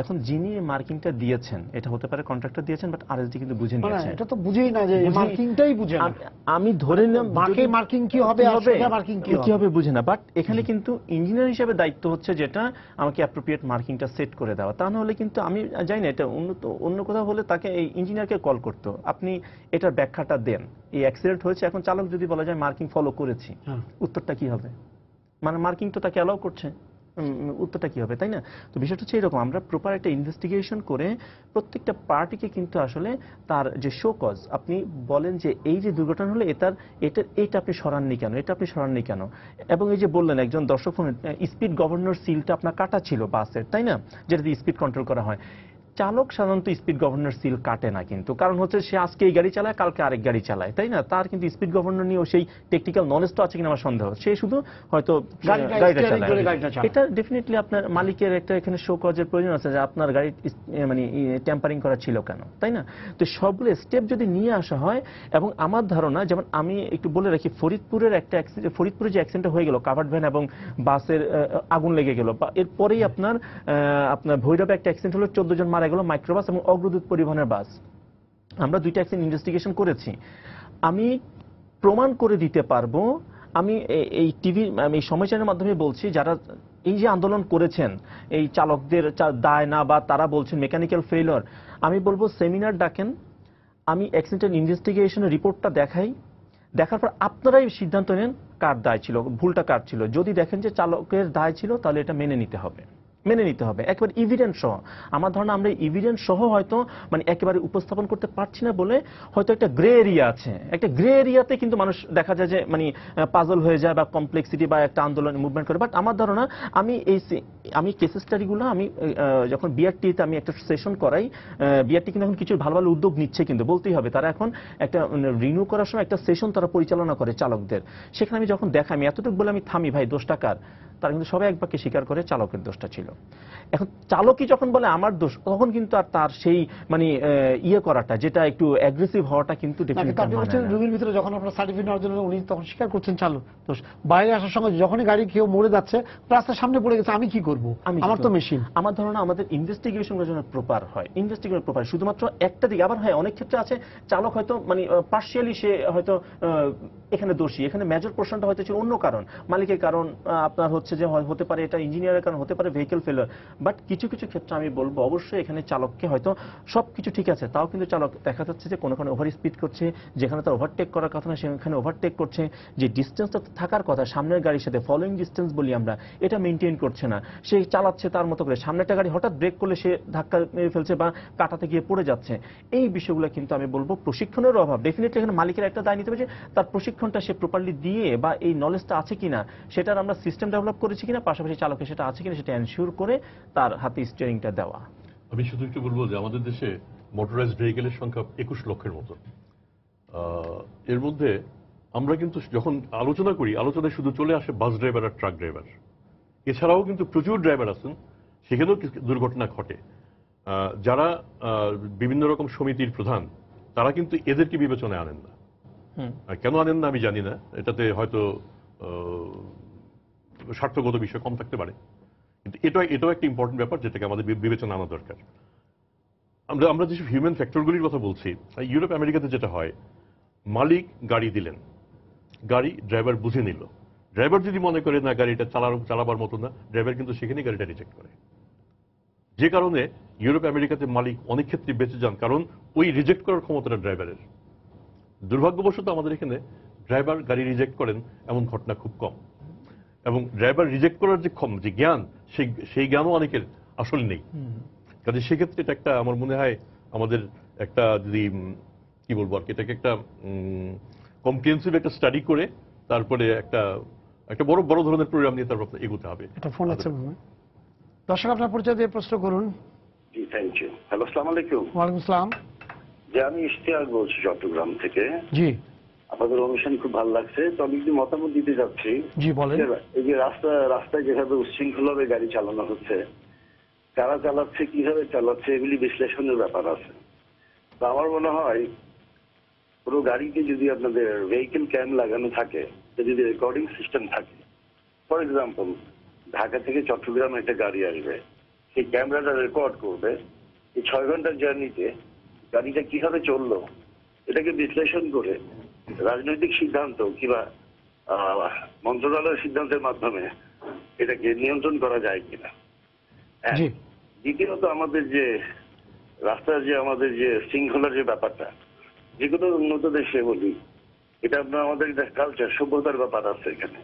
এখন যিনি মার্কিংটা দিয়েছেন, এটা হতে পারে কন্ট্রাক্টর দিয়েছেন, বাট আরএসডি কিন্তু বুঝে নিয়েছেন। এটা তো বুঝেই না, যে মার্কিংটাই বুঝে না। আমি ধরে নিলাম বাকি মার্কিং কি হবে, মার্কিং কি হবে বুঝে না। বাট এখানে কিন্তু ইঞ্জিনিয়ার হিসেবে দায়িত্ব হচ্ছে যেটা, আমাকে অ্যাপ্রোপ্রিয়েট মার্কিংটা সেট করে দেওয়া। তা না হলে কিন্তু আমি জানি না, এটা অন্য কোথাও হলে তাকে এই ইঞ্জিনিয়ারকে কল করতো, আপনি এটার ব্যাখ্যাটা দেন, এই অ্যাক্সিডেন্ট হয়েছে। এখন চালক যদি বলা যায় মার্কিং ফলো করেছি, উত্তরটা কি হবে? মানে মার্কিং তো তাকে অ্যালাউ করছে, উত্তরটা কি হবে, তাই না? তো বিষয়টা হচ্ছে এরকম, আমরা প্রপার একটা ইনভেস্টিগেশন করে প্রত্যেকটা পার্টিকে কিন্তু আসলে তার যে শো কজ, আপনি বলেন যে এই যে দুর্ঘটনা হলো, এটা আপনি সরাননি কেন, এটা আপনি সরাননি কেন। এবং এই যে বললেন একজন দর্শক ফোন, স্পিড গভর্নর সিলটা আপনার কাটা ছিল বাসের, তাই না, যেটা দিয়ে স্পিড কন্ট্রোল করা হয়। চালক সাধারণত স্পিড গভর্নর সিল কাটে না, কিন্তু কারণ হচ্ছে সে আজকে এই গাড়ি চালায়, কালকে আরেক গাড়ি চালায়, তাই না? তার কিন্তু স্পিড গভর্নর নিয়েও সেই টেকনিক্যাল নলেজটা আছে কিনা আমার সন্দেহ। সে শুধু হয়তো গাড়িটা চালায়। এটা ডেফিনেটলি আপনার মালিকের একটা এখানে শো কজের প্রয়োজন আছে যে আপনার গাড়ি মানে ট্যাম্পারিং করা ছিল কেন, তাই না? তো সবগুলো স্টেপ যদি নিয়ে আসা হয়, এবং আমার ধারণা, যেমন আমি একটু বলে রাখি, ফরিদপুরে যে অ্যাক্সিডেন্ট হয়ে গেল, কাভার্ড ভ্যান এবং বাসের আগুন লেগে গেল, বা এরপরেই আপনার ভৈরবে একটা অ্যাক্সিডেন্ট হলো, 14 জন মারা গেল, মাইক্রোবাস এবং অগ্রদূত পরিবহনের বাস। আমরা দুইটা অ্যাক্সিডেন্ট ইনভেস্টিগেশন করেছি। আমি প্রমাণ করে দিতে পারবো, আমি এই টিভি এই সময় চ্যানেলের মাধ্যমে বলছি, যারা এই যে আন্দোলন করেছেন এই চালকদের দায় না, বা তারা বলছেন মেকানিক্যাল ফেইলিওর, আমি বলবো সেমিনার ডাকেন, আমি অ্যাক্সিডেন্ট ইনভেস্টিগেশনের রিপোর্টটা দেখাই, দেখার পর আপনারাই সিদ্ধান্ত নেন কার দায় ছিল, ভুলটা কার ছিল। যদি দেখেন যে চালকের দায় ছিল, তাহলে এটা মেনে নিতে হবে, একেবারে ইভিডেন্স সহ। আমার ধারণা আমরা ইভিডেন্স সহ হয়তো মানে একেবারে উপস্থাপন করতে পারছি না বলে হয়তো একটা গ্রে এরিয়া আছে, একটা গ্রে এরিয়াতে কিন্তু মানুষ দেখা যায় যে মানে পাজল হয়ে যায় বা কমপ্লেক্সিটি বা একটা আন্দোলন মুভমেন্ট করে। বাট আমার ধারণা, আমি কেস স্টাডিগুলো আমি যখন বিআরটিতে আমি একটা সেশন করাই, বিআরটি কিন্তু এখন কিছু ভালো ভালো উদ্যোগ নিচ্ছে, কিন্তু বলতেই হবে, তারা এখন একটা রিনিউ করার সময় একটা সেশন তারা পরিচালনা করে চালকদের। সেখানে আমি যখন দেখাই, আমি এতটুকু বলে আমি থামি, ভাই দোষটা কার, তারা কিন্তু সবাই একবারকে স্বীকার করে চালকের দোষটা ছিল। এখন চালকই যখন বলে আমার দোষ, তখন কিন্তু আর তার সেই মানে ইয়ে করাটা, যেটা একটু অ্যাগ্রেসিভ হওয়াটা কিন্তু রুমের ভিতরে যখন আপনার সার্টিফিকেট নেওয়ার জন্য উনি তখন স্বীকার করছেন চালক দোষ, বাইরে আসার সঙ্গে যখনই গাড়ি কেউ মরে যাচ্ছে, রাস্তার সামনে পড়ে গেছে, আমি কি করব, আমার তো মেশিন। আমার ধারণা আমাদের ইনভেস্টিগেশন যেন প্রপার হয়, শুধুমাত্র একটা দিকে। আবার হয় অনেক ক্ষেত্রে আছে চালক হয়তো মানে পার্শিয়ালি সে হয়তো এখানে দোষী, এখানে মেজর পোর্শনটা হয়তো ছিল অন্য কারণ, মালিকের কারণ, আপনার হচ্ছে যে হতে পারে এটা ইঞ্জিনিয়ারের কারণ, হতে পারে ভেহিকেল ফেলিওর। বাট কিছু কিছু ক্ষেত্রে আমি বলবো অবশ্যই এখানে চালককে হয়তো সবকিছু ঠিক আছে, তাও কিন্তু চালক দেখা যাচ্ছে যে কোনো ওভার স্পিড করছে, যেখানে তার ওভারটেক করার কথা না সেখানে ওভারটেক করছে, যে ডিস্টেন্সটা থাকার কথা সামনের গাড়ির সাথে, ফলোইং ডিস্টেন্স বলি আমরা, এটা মেনটেন করছে না, সে চালাচ্ছে তার মতো করে, সামনে একটা গাড়ি হঠাৎ ব্রেক করলে সে ধাক্কা মেরে ফেলছে বা কাটাতে গিয়ে পড়ে যাচ্ছে। এই বিষয়গুলো কিন্তু আমি বলবো প্রশিক্ষণের অভাব। ডেফিনেটলি এখানে মালিকের একটা দায় নিতে হবে যে তার প্রশিক্ষণটা সে প্রপারলি দিয়ে, বা এই নলেজটা আছে কিনা, সেটার আমরা সিস্টেম ডেভেলপ করেছি কিনা, পাশাপাশি চালকের সেটা আছে কিনা সেটা এনশিওর করে তার হাতে স্টিয়ারিংটা দেওয়া। আমি শুধু একটু বলবো যে আমাদের দেশে মোটরাইজড ভেহিকেলের সংখ্যা 21 লক্ষের মতো। এর মধ্যে আমরা কিন্তু যখন আলোচনা করি, আলোচনায় শুধু চলে আসে বাস ড্রাইভার আর ট্রাক ড্রাইভার, এছাড়াও কিন্তু প্রচুর ড্রাইভার আছেন, সেখানেও দুর্ঘটনা ঘটে। যারা বিভিন্ন রকম সমিতির প্রধান, তারা কিন্তু এদেরকে বিবেচনায় আনেন না। কেন আনেন না আমি জানি না, এটাতে হয়তো স্বার্থগত বিষয় কম থাকতে পারে, কিন্তু এটাও একটা ইম্পর্টেন্ট ব্যাপার যেটাকে আমাদের বিবেচনা আনা দরকার। আমরা যেসব হিউম্যান ফ্যাক্টরগুলির কথা বলছি, ইউরোপ আমেরিকাতে যেটা হয়, মালিক গাড়ি দিলেন, গাড়ি ড্রাইভার বুঝে নিল, ড্রাইভার যদি মনে করে না গাড়িটা চালাবার মতো না, ড্রাইভার কিন্তু সেখানেই গাড়িটা রিজেক্ট করে। যে কারণে ইউরোপ আমেরিকাতে মালিক অনেক ক্ষেত্রে বেঁচে যান, কারণ ওই রিজেক্ট করার ক্ষমতাটা ড্রাইভারের। দুর্ভাগ্যবশত আমাদের এখানে ড্রাইভার গাড়ি রিজেক্ট করেন এমন ঘটনা খুব কম, এবং ড্রাইভার রিজেক্ট করার যে জ্ঞান, সেই জ্ঞানও অনেকের আসলে নেই। কাজে সেক্ষেত্রে এটা একটা, আমার মনে হয় আমাদের একটা, যদি কি বলবো আর কি, এটাকে একটা কম্প্রিহেনসিভ একটা স্টাডি করে তারপরে একটা বড় ধরনের প্রোগ্রাম নিয়ে তারপর এগোতে হবে। এটা ফোন আছে, দর্শক আপনার পরিচয় দিয়ে প্রশ্ন করুন। জি, থ্যাংক ইউ। হ্যালো, আসসালামু আলাইকুম। ওয়ালাইকুম আসসালাম। যে আমি ইশতিয়াক বলছি চট্টগ্রাম থেকে। জি, আপনাদের অনুষ্ঠান খুব ভালো লাগছে, তো আমি একটু মতামত দিতে চাচ্ছি। জি বলেন। এই যে রাস্তায় যেভাবে উচ্ছৃঙ্খলভাবে গাড়ি চালানো হচ্ছে, কারা চালাচ্ছে, কিভাবে চালাচ্ছে, এগুলি বিশ্লেষণের ব্যাপার আছে। তো আমার মনে হয় পুরো গাড়িতে যদি আপনাদের ভেহিকেল ক্যাম লাগানো থাকে, যদি রেকর্ডিং সিস্টেম থাকে, ফর এক্সাম্পল ঢাকা থেকে চট্টগ্রাম একটা গাড়ি আসবে, সেই ক্যামেরাটা রেকর্ড করবে এই 6 ঘন্টার জার্নিতে গাড়িটা কিভাবে চললো, এটাকে বিশ্লেষণ করে রাজনৈতিক সিদ্ধান্ত কিংবা মন্ত্রণালয়ের সিদ্ধান্তের মাধ্যমে এটাকে নিয়ন্ত্রণ করা যায় কিনা। দ্বিতীয়ত আমাদের যে রাস্তার যে আমাদের যে শৃঙ্খলার যে ব্যাপারটা, যে কোনো উন্নত দেশে বলি, এটা আপনার আমাদের কালচার, সভ্যতার ব্যাপার আছে এখানে।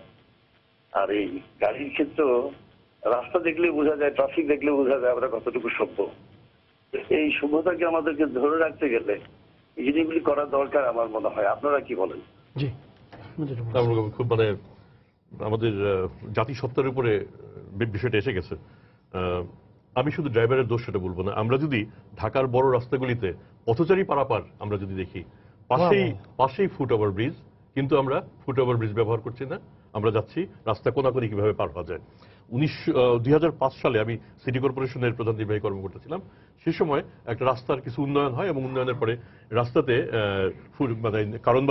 আর এই গাড়ির ক্ষেত্রেও রাস্তা দেখলে বোঝা যায়, ট্রাফিক দেখলে বোঝা যায় আমরা কতটুকু সভ্য। এই সভ্যতাকে আমাদেরকে ধরে রাখতে গেলে এই জিনিসগুলি করা দরকার আমার মনে হয়। আপনারা কি বলেন? জি, খুব আমাদের জাতিসত্তার উপরে বিষয়টা এসে গেছে। আমি শুধু ড্রাইভারের দোষ সেটা বলবো না, আমরা যদি ঢাকার বড় রাস্তাগুলিতে পথচারী পারাপার আমরা যদি দেখি, পাশেই ফুট ওভার ব্রিজ, কিন্তু আমরা ফুট ওভার ব্রিজ ব্যবহার করছি না, আমরা যাচ্ছি রাস্তা কোনাকুনি কিভাবে পার হওয়া যায়। 2005 সালে আমি সিটি কর্পোরেশনের প্রধান নির্বাহী কর্মকর্তা ছিলাম। সে সময় একটা রাস্তার কিছু উন্নয়ন হয় এবং উন্নয়নের পরে রাস্তাতে মানে কারণ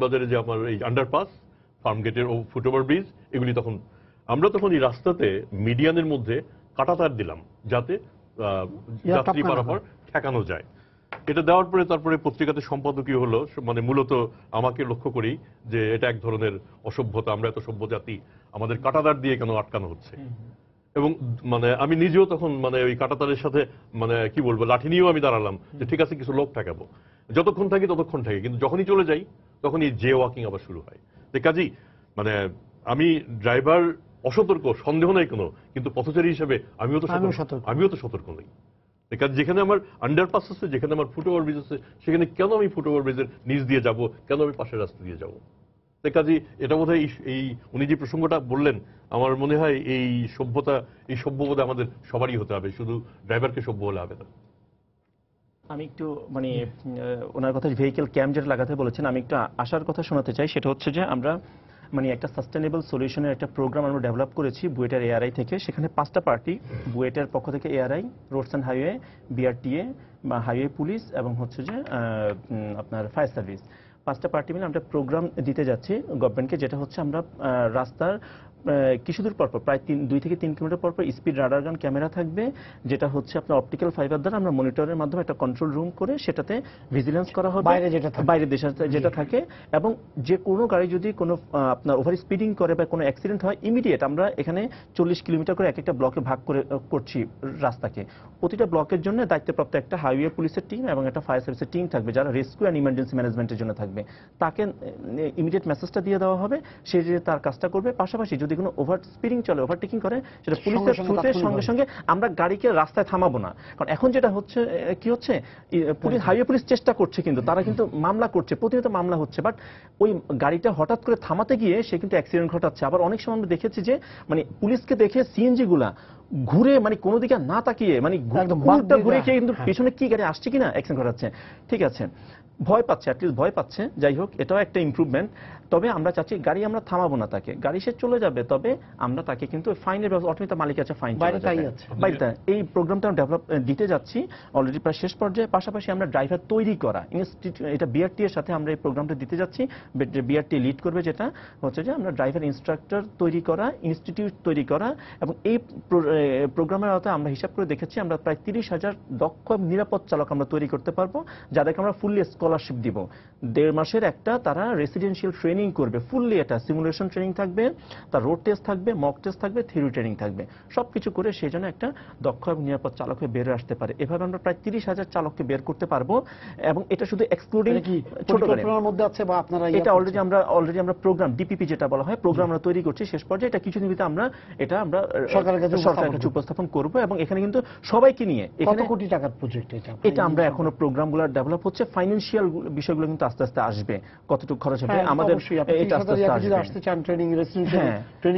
বাজারে যে আমার এই আন্ডারপাস, ফার্মগেটের ফুট ওভার ব্রিজ, এগুলি আমরা তখন এই রাস্তাতে মিডিয়ানের মধ্যে কাঁটাতার দিলাম যাতে যাত্রী পারাপার ঠেকানো যায়। এটা দেওয়ার পরে তারপরে পত্রিকাতে সম্পাদকীয় হলো, মানে মূলত আমাকে লক্ষ্য করেই যে এটা এক ধরনের অসভ্যতা, আমরা এত সভ্য জাতি, আমাদের কাঁটাতার দিয়ে কেন আটকানো হচ্ছে। এবং মানে আমি নিজেও তখন মানে ওই কাঁটাতারের সাথে মানে কি বলবো লাঠি নিয়েও আমি দাঁড়ালাম যে ঠিক আছে কিছু লোক ঠেকাবো, যতক্ষণ থাকি ততক্ষণ থাকি, কিন্তু যখনই চলে যাই তখন এই জে ওয়াকিং আবার শুরু হয়। কাজেই মানে আমি ড্রাইভার অসতর্ক সন্দেহ নাই কোনো, কিন্তু পথচারী হিসেবে আমিও তো সতর্ক নই। যেখানে আমার আন্ডারপাস আছে, যেখানে আমার ফুট ওভার ব্রিজ আছে, সেখানে কেন আমি ফুট ওভার ব্রিজের নিচ দিয়ে যাব, কেন আমি পাশের রাস্তা দিয়ে যাব? কাজে এটা বোধহয় এই উনি যে প্রসঙ্গটা বললেন, আমার মনে হয় এই সভ্যবোধ আমাদের সবারই হতে হবে, শুধু ড্রাইভারকে সভ্য হলে হবে না। আমি একটু মানে ওনার কথা ভেহিকেল ক্যাম্প যেটা লাগাতে বলেছেন, আমি একটু আশার কথা শোনাতে চাই। সেটা হচ্ছে যে আমরা মানে একটা সাস্টেনেবল সলিউশনের একটা প্রোগ্রাম আমরা ডেভেলপ করেছি বুয়েটের এআরআই থেকে। সেখানে 5টা পার্টি, বুয়েটের পক্ষ থেকে ARI, roads and highway, BRTA বা হাইওয়ে পুলিশ এবং হচ্ছে যে আপনার ফায়ার সার্ভিস, 5টা পার্টি মিলে আমরা প্রোগ্রাম দিতে যাচ্ছি গভর্নমেন্টকে, যেটা হচ্ছে আমরা রাস্তার কিছু দূর পরপর প্রায় 2 থেকে 3 কিলোমিটার পরপর স্পিড রাডার গান ক্যামেরা থাকবে, যেটা হচ্ছে আপনার অপটিক্যাল ফাইবার দ্বারা আমরা মনিটরের মাধ্যমে একটা কন্ট্রোল রুম করে সেটাতে ভিজিলেন্স করা হবে বাইরে দেশে যেটা থাকে, এবং যে কোনো গাড়ি যদি কোনো আপনার ওভার স্পিডিং করে বা কোনো অ্যাক্সিডেন্ট হয়, ইমিডিয়েট আমরা এখানে 40 কিলোমিটার করে একটা ব্লকে ভাগ করছি রাস্তাকে। প্রতিটা ব্লকের জন্য দায়িত্বপ্রাপ্ত একটা হাইওয়ে পুলিশের টিম এবং একটা ফায়ার সার্ভিসের টিম থাকবে যারা রেস্কিউ অ্যান্ড ইমার্জেন্সি ম্যানেজমেন্টের জন্য থাকবে। তাকে ইমিডিয়েট মেসেজটা দিয়ে দেওয়া হবে, সে যে তার কাজটা করবে। পাশাপাশি যদি কোনো ওভার স্পিডিং চলে, ওভারটেকিং করে, সেটা পুলিশের থ্রুতে সঙ্গে সঙ্গে আমরা গাড়িকে রাস্তায় থামাবো না। কারণ এখন যেটা হচ্ছে কি হচ্ছে, পুলিশ হাইওয়ে পুলিশ চেষ্টা করছে, কিন্তু তারা কিন্তু মামলা করছে, প্রতিনিয়ত মামলা হচ্ছে, বাট ওই গাড়িটা হঠাৎ করে থামাতে গিয়ে সে কিন্তু অ্যাক্সিডেন্ট ঘটাচ্ছে। আবার অনেক সময় আমরা দেখেছি যে মানে পুলিশকে দেখে সিএনজি গুলা ঘুরে মানে কোনো দিকে না তাকিয়ে মানে ঘুরে খেয়ে কিন্তু পেছনে কি গাড়ি আসছে কিনা অ্যাক্সিডেন্ট ঘটাচ্ছে। ঠিক আছে, ভয় পাচ্ছে, অ্যাটলিস্ট ভয় পাচ্ছে, যাই হোক এটাও একটা ইমপ্রুভমেন্ট। তবে আমরা চাচ্ছি গাড়ি আমরা থামাবো না, তাকে গাড়ি সে চলে যাবে, তবে আমরা তাকে কিন্তু ফাইনের ব্যবস্থা, অটোমেটিক মালিক আছে ফাইন বাইরে। এই প্রোগ্রামটা ডেভেলপ দিতে যাচ্ছি অলরেডি প্রায় শেষ পর্যায়ে। পাশাপাশি আমরা ড্রাইভার তৈরি করা ইনস্টিটিউট, এটা বিআরটি এর সাথে আমরা এই প্রোগ্রামটা দিতে যাচ্ছি, বিআরটি লিড করবে, যেটা হচ্ছে যে আমরা ড্রাইভার ইনস্ট্রাক্টর তৈরি করা, ইনস্টিটিউট তৈরি করা। এবং এই প্রোগ্রামের আওতায় আমরা হিসাব করে দেখেছি আমরা প্রায় 30,000 দক্ষ নিরাপদ চালক আমরা তৈরি করতে পারবো, যাদেরকে আমরা ফুললি স্কলারশিপ দিব। 1.5 মাসের একটা তারা রেসিডেন্সিয়াল ট্রেনিং করবে, ফুললি এটা সিমুলেশন ট্রেনিং থাকবে, তার রোড টেস্ট থাকবে, মক টেস্ট থাকবে, থিওরি ট্রেনিং থাকবে, সবকিছু করে সেই জন্য একটা দক্ষ এবং নিরাপদ চালক হয়ে বের আসতে পারে। এভাবে আমরা প্রায় 30,000 চালককে বের করতে পারবো। এবং এটা শুধু এক্সক্লুডিং ছোট গাড়ির মধ্যে আছে বা আপনারা এটা অলরেডি আমরা প্রোগ্রাম ডিপিপি যেটা বলা হয় প্রোগ্রাম আমরা তৈরি করছি, শেষ পর্যায়ে এটা কিছুদিন ভিতরে আমরা সরকারের কাছে উপস্থাপন করব। এবং এখানে কিন্তু সবাইকে নিয়ে কত কোটি টাকার প্রজেক্ট এটা আমরা এখনো প্রোগ্রামগুলো ডেভেলপ হচ্ছে, ফাইন্যান্সিয়াল বিষয়গুলো কিন্তু আস্তে আস্তে আসবে, কতটুকু খরচ হবে আমাদের এটা আস্তে আস্তে আসবে।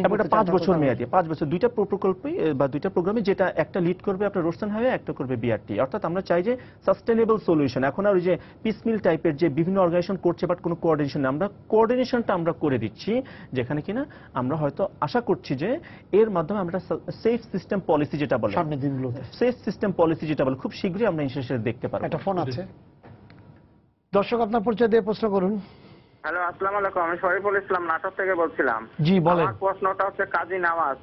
এবং এটা 5 বছর মেয়াদি, 5 বছর 2টা প্রকল্পে বা 2টা প্রোগ্রামে, যেটা একটা লিড করবে আপনার রোডস অ্যান্ড হাইওয়ে, একটা করবে বিআরটি। অর্থাৎ আমরা চাই যে সাস্টেনেবল সলিউশন। এখন আর ওই যে পিসমিল টাইপের যে বিভিন্ন অর্গানাইজেশন করছে বাট কোনো কোঅর্ডিনেশন, আমরা কোঅর্ডিনেশনটা আমরা করে দিচ্ছি, যেখানে কিনা আমরা হয়তো আশা করছি যে এর মাধ্যমে আমরা সেফ সিস্টেম পলিসি যেটা বলে সামনের দিনগুলোতে, সেফ সিস্টেম পলিসি যেটা বলে খুব শীঘ্রই আমরা ইনশাআল্লাহ দেখতে পারবো। একটা ফোন আছে, দর্শক আপনার পরিচয় দিয়ে প্রশ্ন করুন। হ্যালো, আসসালামু আলাইকুম, আমি শরীফুল ইসলাম নাটোর থেকে বলছিলাম। জি বলেন। আমার প্রশ্নটা হচ্ছে কাজী নওয়াজ,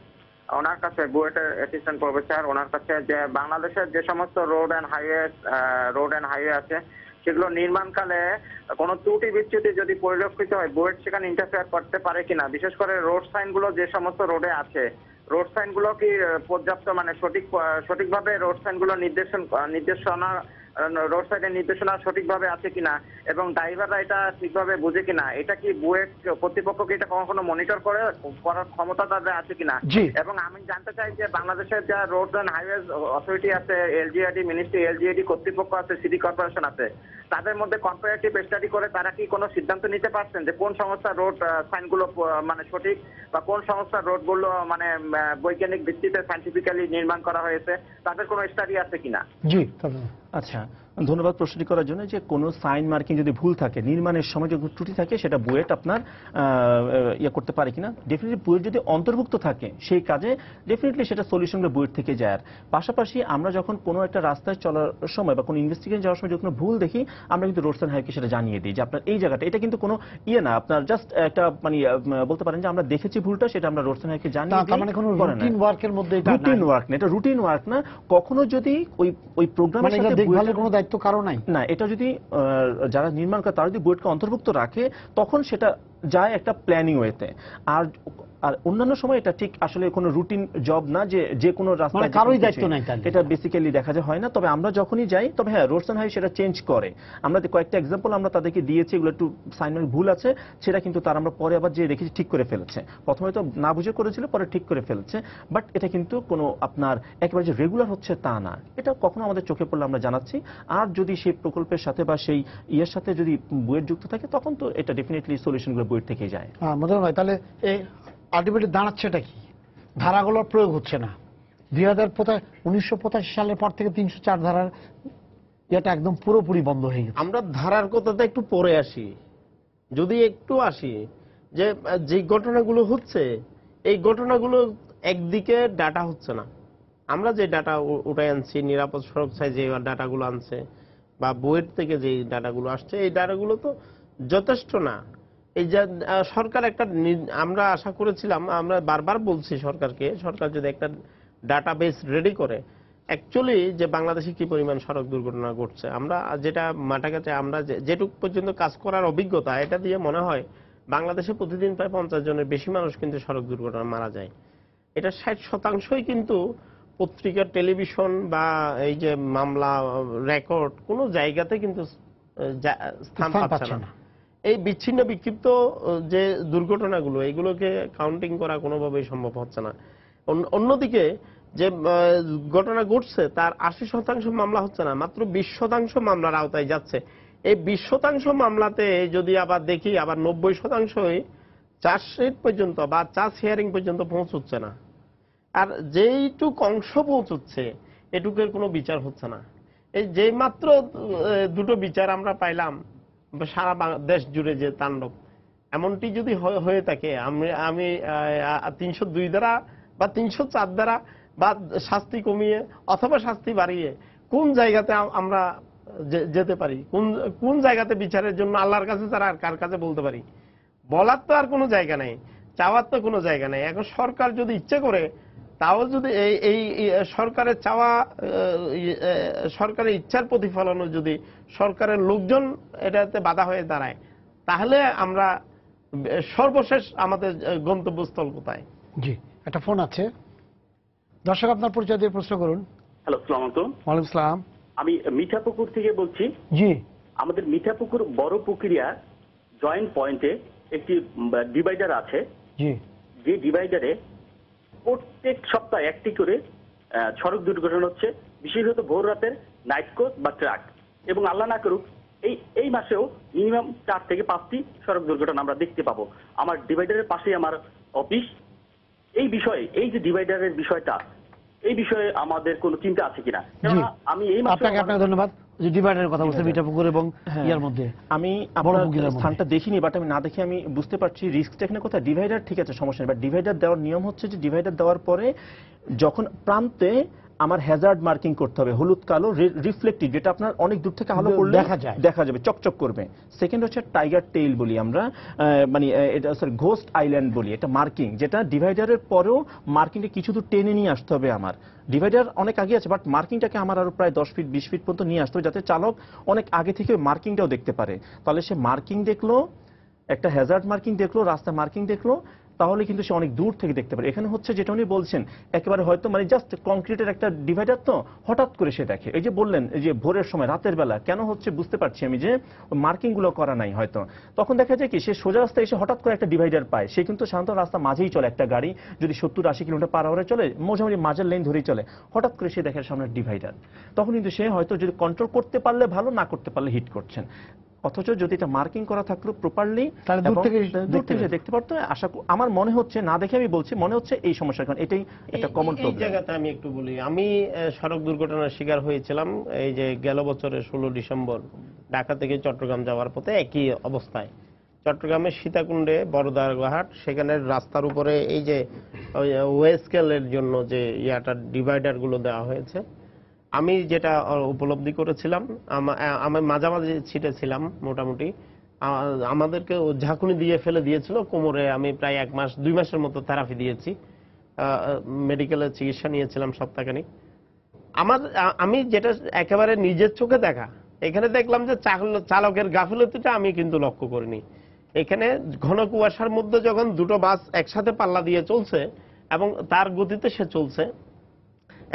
ওনার কাছে বুয়েটের অ্যাসিস্ট্যান্ট প্রফেসর, ওনার কাছে যে বাংলাদেশের যে সমস্ত রোড এন্ড হাইওয়ে আছে সেগুলো নির্মাণকালে কোনো ত্রুটি বিচ্যুতি যদি পরিলক্ষিত হয়, বুয়েট সেখানে ইন্টারফেয়ার করতে পারে কিনা? বিশেষ করে রোড সাইনগুলো যে সমস্ত রোডে আছে, রোড সাইনগুলো কি পর্যাপ্ত মানে সঠিকভাবে রোড সাইনগুলো নির্দেশনা রোড সাইডের নির্দেশনা সঠিকভাবে আছে কিনা এবং ড্রাইভাররা এটা ঠিকভাবে বুঝে কিনা, এটা কি বুয়েট কর্তৃপক্ষকে এটা কখনো মনিটর করার ক্ষমতা তাদের আছে কিনা। জি। এবং আমি জানতে চাই যে বাংলাদেশের যা রোড অ্যান্ড হাইওয়েজ অথরিটি আছে, এলজিআরডি মিনিস্ট্রি, এলজিআরডি কর্তৃপক্ষ আছে, সিটি কর্পোরেশন আছে, তাদের মধ্যে কম্পারেটিভ স্টাডি করে তারা কি কোনো সিদ্ধান্ত নিতে পারছেন যে কোন সংস্থার রোড সাইনগুলো মানে সঠিক বা কোন সংস্থার রোডগুলো মানে বৈজ্ঞানিক ভিত্তিতে সায়েন্টিফিক্যালি নির্মাণ করা হয়েছে, তাদের কোনো স্টাডি আছে কিনা? জি। আচ্ছা, ধন্যবাদ প্রশ্নটি করার জন্য। যে কোনো সাইন মার্কিং যদি ভুল থাকে, নির্মাণের সময় যদি ত্রুটি থাকে, সেটা বুয়েট আপনার ইয়ে করতে পারে কিনা। ডেফিনেটলি বুয়েট যদি অন্তর্ভুক্ত থাকে সেই কাজে ডেফিনেটলি সেটা সলিউশনগুলো বুয়েট থেকে যায়। আর পাশাপাশি আমরা যখন কোনো একটা রাস্তায় চলার সময় বা কোনো ইনভেস্টিগেশন যাওয়ার সময় যখন ভুল দেখি, আমরা কিন্তু রোডস অ্যান্ড হাইওয়েকে সেটা জানিয়ে দিই যে আপনার এই জায়গাটা, এটা কিন্তু কোনো ইয়ে না, আপনার জাস্ট একটা মানে বলতে পারেন যে আমরা দেখেছি ভুলটা, সেটা আমরা রোডস অ্যান্ড হাইওয়েকে জানিয়ে দিই। মানে কোনো রুটিন ওয়ার্কের মধ্যে এটা রুটিন ওয়ার্ক না, এটা রুটিন ওয়ার্ক না। কখনো যদি ওই প্রোগ্রামের সাথে দেখভালের কোনো দায়িত্ব কারো নাই না, এটা যদি যারা নির্মাণ করে তারা যদি বুয়েটকে অন্তর্ভুক্ত রাখে, তখন সেটা যায় একটা প্ল্যানিং ওয়েতে। আর অন্যান্য সময় এটা ঠিক আসলে কোনো রুটিন জব না যে কোনো রাস্তায় কারোই দায়িত্ব নাই, এটা বেসিক্যালি দেখা যায় হয় না। তবে আমরা যখনই যাই, তবে হ্যাঁ রোডস অ্যান্ড হাইওয়ে সেটা চেঞ্জ করে। আমরা কয়েকটা এক্সাম্পল আমরা তাদেরকে দিয়েছি, এগুলো একটু সাইনের ভুল আছে, সেটা কিন্তু তারা আমরা পরে আবার যে দেখেছি ঠিক করে ফেলেছে। প্রথমে তো না বুঝে করেছিল, পরে ঠিক করে ফেলেছে। বাট এটা কিন্তু কোনো আপনার একেবারে যে রেগুলার হচ্ছে তা না, এটা কখনো আমাদের চোখে পড়লে আমরা জানাচ্ছি। আর যদি সেই প্রকল্পের সাথে বা সেই ইয়ের সাথে যদি বুয়েট যুক্ত থাকে, তখন তো এটা ডেফিনেটলি সলিউশনগুলো বুয়েট থেকে যায়। মনে হয়। তাহলে আলটিমেটলি দাঁড়াচ্ছেটা কি? ধারাগুলোর প্রয়োগ হচ্ছে না। 1985 সালের পর থেকে 304 ধারার এটা একদম পুরোপুরি বন্ধ হয়ে গেছে। আমরা ধারার কথাটা একটু পরে আসি, যদি একটু আসি যে ঘটনাগুলো হচ্ছে, এই ঘটনাগুলো একদিকে ডাটা হচ্ছে না। আমরা যে ডাটা উঠে আনছি, নিরাপদ সড়ক চাই যে ডাটাগুলো আনছে বা বুয়েট থেকে যে ডাটাগুলো আসছে, এই ডাটাগুলো তো যথেষ্ট না। এই যে সরকার একটা, আমরা আশা করেছিলাম, আমরা বারবার বলছি সরকারকে, সরকার যদি একটা ডাটাবেস রেডি করে অ্যাকচুয়ালি যে বাংলাদেশে কি পরিমাণ সড়ক দুর্ঘটনা ঘটছে, আমরা যেটা মাথাকাছে আমরা যেটুক পর্যন্ত কাজ করার অভিজ্ঞতা, এটা দিয়ে মনে হয় বাংলাদেশে প্রতিদিন প্রায় 50 জনের বেশি মানুষ কিন্তু সড়ক দুর্ঘটনা মারা যায়। এটা 60% কিন্তু পত্রিকা, টেলিভিশন বা এই যে মামলা রেকর্ড কোনো জায়গাতে কিন্তু স্থান পাচ্ছে না। এই বিচ্ছিন্ন বিক্ষিপ্ত যে দুর্ঘটনাগুলো, এগুলোকে কাউন্টিং করা কোনোভাবেই সম্ভব হচ্ছে না। অন্যদিকে যে ঘটনা ঘটছে তার 80% মামলা হচ্ছে না, মাত্র 20% মামলার আওতায় যাচ্ছে। এই 20% মামলাতে যদি আবার দেখি, আবার 90%ই চার্জশিট পর্যন্ত বা চার্জ হিয়ারিং পর্যন্ত পৌঁছচ্ছে না। আর যেইটুক অংশ পৌঁছচ্ছে এটুকের কোনো বিচার হচ্ছে না। এই যে মাত্র দুটো বিচার আমরা পাইলাম সারা দেশ জুড়ে যে তাণ্ডব, এমনটি যদি হয়ে থাকে, আমি 302 দ্বারা বা 304 দ্বারা বা শাস্তি কমিয়ে অথবা শাস্তি বাড়িয়ে কোন জায়গাতে আমরা যেতে পারি, কোন জায়গাতে বিচারের জন্য আল্লাহর কাছে ছাড়া আর কার কাছে বলতে পারি? বলার তো আর কোনো জায়গা নেই, চাওয়ার তো কোনো জায়গা নেই। এখন সরকার যদি ইচ্ছে করে, তাও যদি এই সরকারের চাওয়া, সরকারের ইচ্ছার প্রতিফলনও যদি সরকারের লোকজন এটাতে বাধা হয়ে দাঁড়ায়, তাহলে আমরা সর্বশেষ আমাদের গন্তব্যস্থল কোথায়? জি, একটা ফোন আছে। দর্শক, আপনার পরিচয় দিয়ে প্রশ্ন করুন। হ্যালো, আসসালামু আলাইকুম। ওয়ালাইকুম আসসালাম। আমি মিঠাপুকুর থেকে বলছি। জি। আমাদের মিঠাপুকুর বড় পুকুরিয়া জয়েন্ট পয়েন্টে একটি ডিভাইডার আছে। জি। যে ডিভাইডারে প্রত্যেক সপ্তাহে একটি করে সড়ক দুর্ঘটনা হচ্ছে, বিশেষত ভোর রাতের নাইট কোচ বা ট্রাক। এবং আল্লাহ না করুক এই মাসেও মিনিমাম 4 থেকে 5টি সড়ক দুর্ঘটনা আমরা দেখতে পাবো। আমার ডিভাইডারের পাশেই আমার অফিস। এই বিষয়ে, এই যে ডিভাইডারের বিষয়টা, এই বিষয়ে আমাদের কোনো চিন্তা আছে কিনা? আমি এই মাসে আপনাকে ধন্যবাদ। যে ডিভাইডারের কথা বলছেন মিঠাপুকুর এবং ইয়ার মধ্যে, আমি আপনার স্থানটা দেখিনি, বাট আমি না দেখে আমি বুঝতে পারছি রিস্কটা এখানে কোথায়। ডিভাইডার ঠিক আছে, সমস্যা নেই, বাট ডিভাইডার দেওয়ার নিয়ম হচ্ছে যে ডিভাইডার দেওয়ার পরে যখন প্রান্তে আমার হ্যাজার্ড মার্কিং করতে হবে, হলুদ কালো রিফ্লেক্টিভ, যেটা আপনার অনেক দূর থেকে আলো পড়লে দেখা যাবে, চকচক করবে। সেকেন্ড হচ্ছে টাইগার টেইল বলি আমরা, মানে এটা সরি ঘোস্ট আইল্যান্ড বলি, এটা মার্কিং, যেটা ডিভাইডারের পরেও মার্কিংটা কিছু দূর টেনে নিয়ে আসতে হবে। আমার ডিভাইডার অনেক আগে আছে, বাট মার্কিংটাকে আমার আরো প্রায় 10 ফিট 20 ফিট পর্যন্ত নিয়ে আসতে হবে, যাতে চালক অনেক আগে থেকে মার্কিংটাও দেখতে পারে। তাহলে সে মার্কিং দেখলো, একটা হ্যাজার্ড মার্কিং দেখলো, রাস্তা মার্কিং দেখলো, তাহলে কিন্তু সে অনেক দূর থেকে দেখতে পারে। এখানে হচ্ছে যেটা উনি বলছেন একেবারে হয়তো মানে জাস্ট কংক্রিটের একটা ডিভাইডার, তো হঠাৎ করে সে দেখে। এই যে বললেন এই যে ভোরের সময় রাতের বেলা কেন হচ্ছে বুঝতে পারছি আমি যে মার্কিং গুলো করা নাই হয়তো, তখন দেখা যায় কি সে সোজা রাস্তায় এসে হঠাৎ করে একটা ডিভাইডার পায়। সে কিন্তু সাধারণত রাস্তা মাঝেই চলে, একটা গাড়ি যদি 70-80 কিলোমিটার পার আওয়ারে চলে মোটামুটি মাঝের লেন ধরেই চলে, হঠাৎ করে সে দেখে সামনে ডিভাইডার, তখন কিন্তু সে হয়তো যদি কন্ট্রোল করতে পারলে ভালো, না করতে পারলে হিট করছেন। অথচ যদি এটা মার্কিং করা থাকলো প্রপারলি তাহলে দূর থেকে দেখতে পারতো। আমার মনে হচ্ছে, না দেখে আমি বলছি, মনে হচ্ছে এই সমস্যার কারণ এটাই একটা কমন এই প্রবলেম। জায়গাতে আমি একটু বলি, আমি সড়ক দুর্ঘটনার শিকার হয়েছিলাম এই যে গেল বছরের 16 ডিসেম্বর ঢাকা থেকে চট্টগ্রাম যাওয়ার পথে একই অবস্থায়। চট্টগ্রামের সীতাকুণ্ডে বড়দারঘাট, সেখানে রাস্তার উপরে এই যে ওয়ে স্কেলের জন্য যে ডিভাইডার গুলো দেওয়া হয়েছে, আমি যেটা উপলব্ধি করেছিলাম, আমি মাঝামাঝি ছিটে ছিলাম মোটামুটি, আমাদেরকে ঝাঁকুনি দিয়ে ফেলে দিয়েছিল কোমরে। আমি প্রায় 1 মাস 2 মাসের মতো থেরাপি দিয়েছি, মেডিকেলে চিকিৎসা নিয়েছিলাম সপ্তাহখানিক। আমি যেটা একেবারে নিজের চোখে দেখা, এখানে দেখলাম যে চালকের গাফিলতিটা আমি কিন্তু লক্ষ্য করিনি। এখানে ঘন কুয়াশার মধ্যে যখন দুটো বাস একসাথে পাল্লা দিয়ে চলছে এবং তার গতিতে সে চলছে,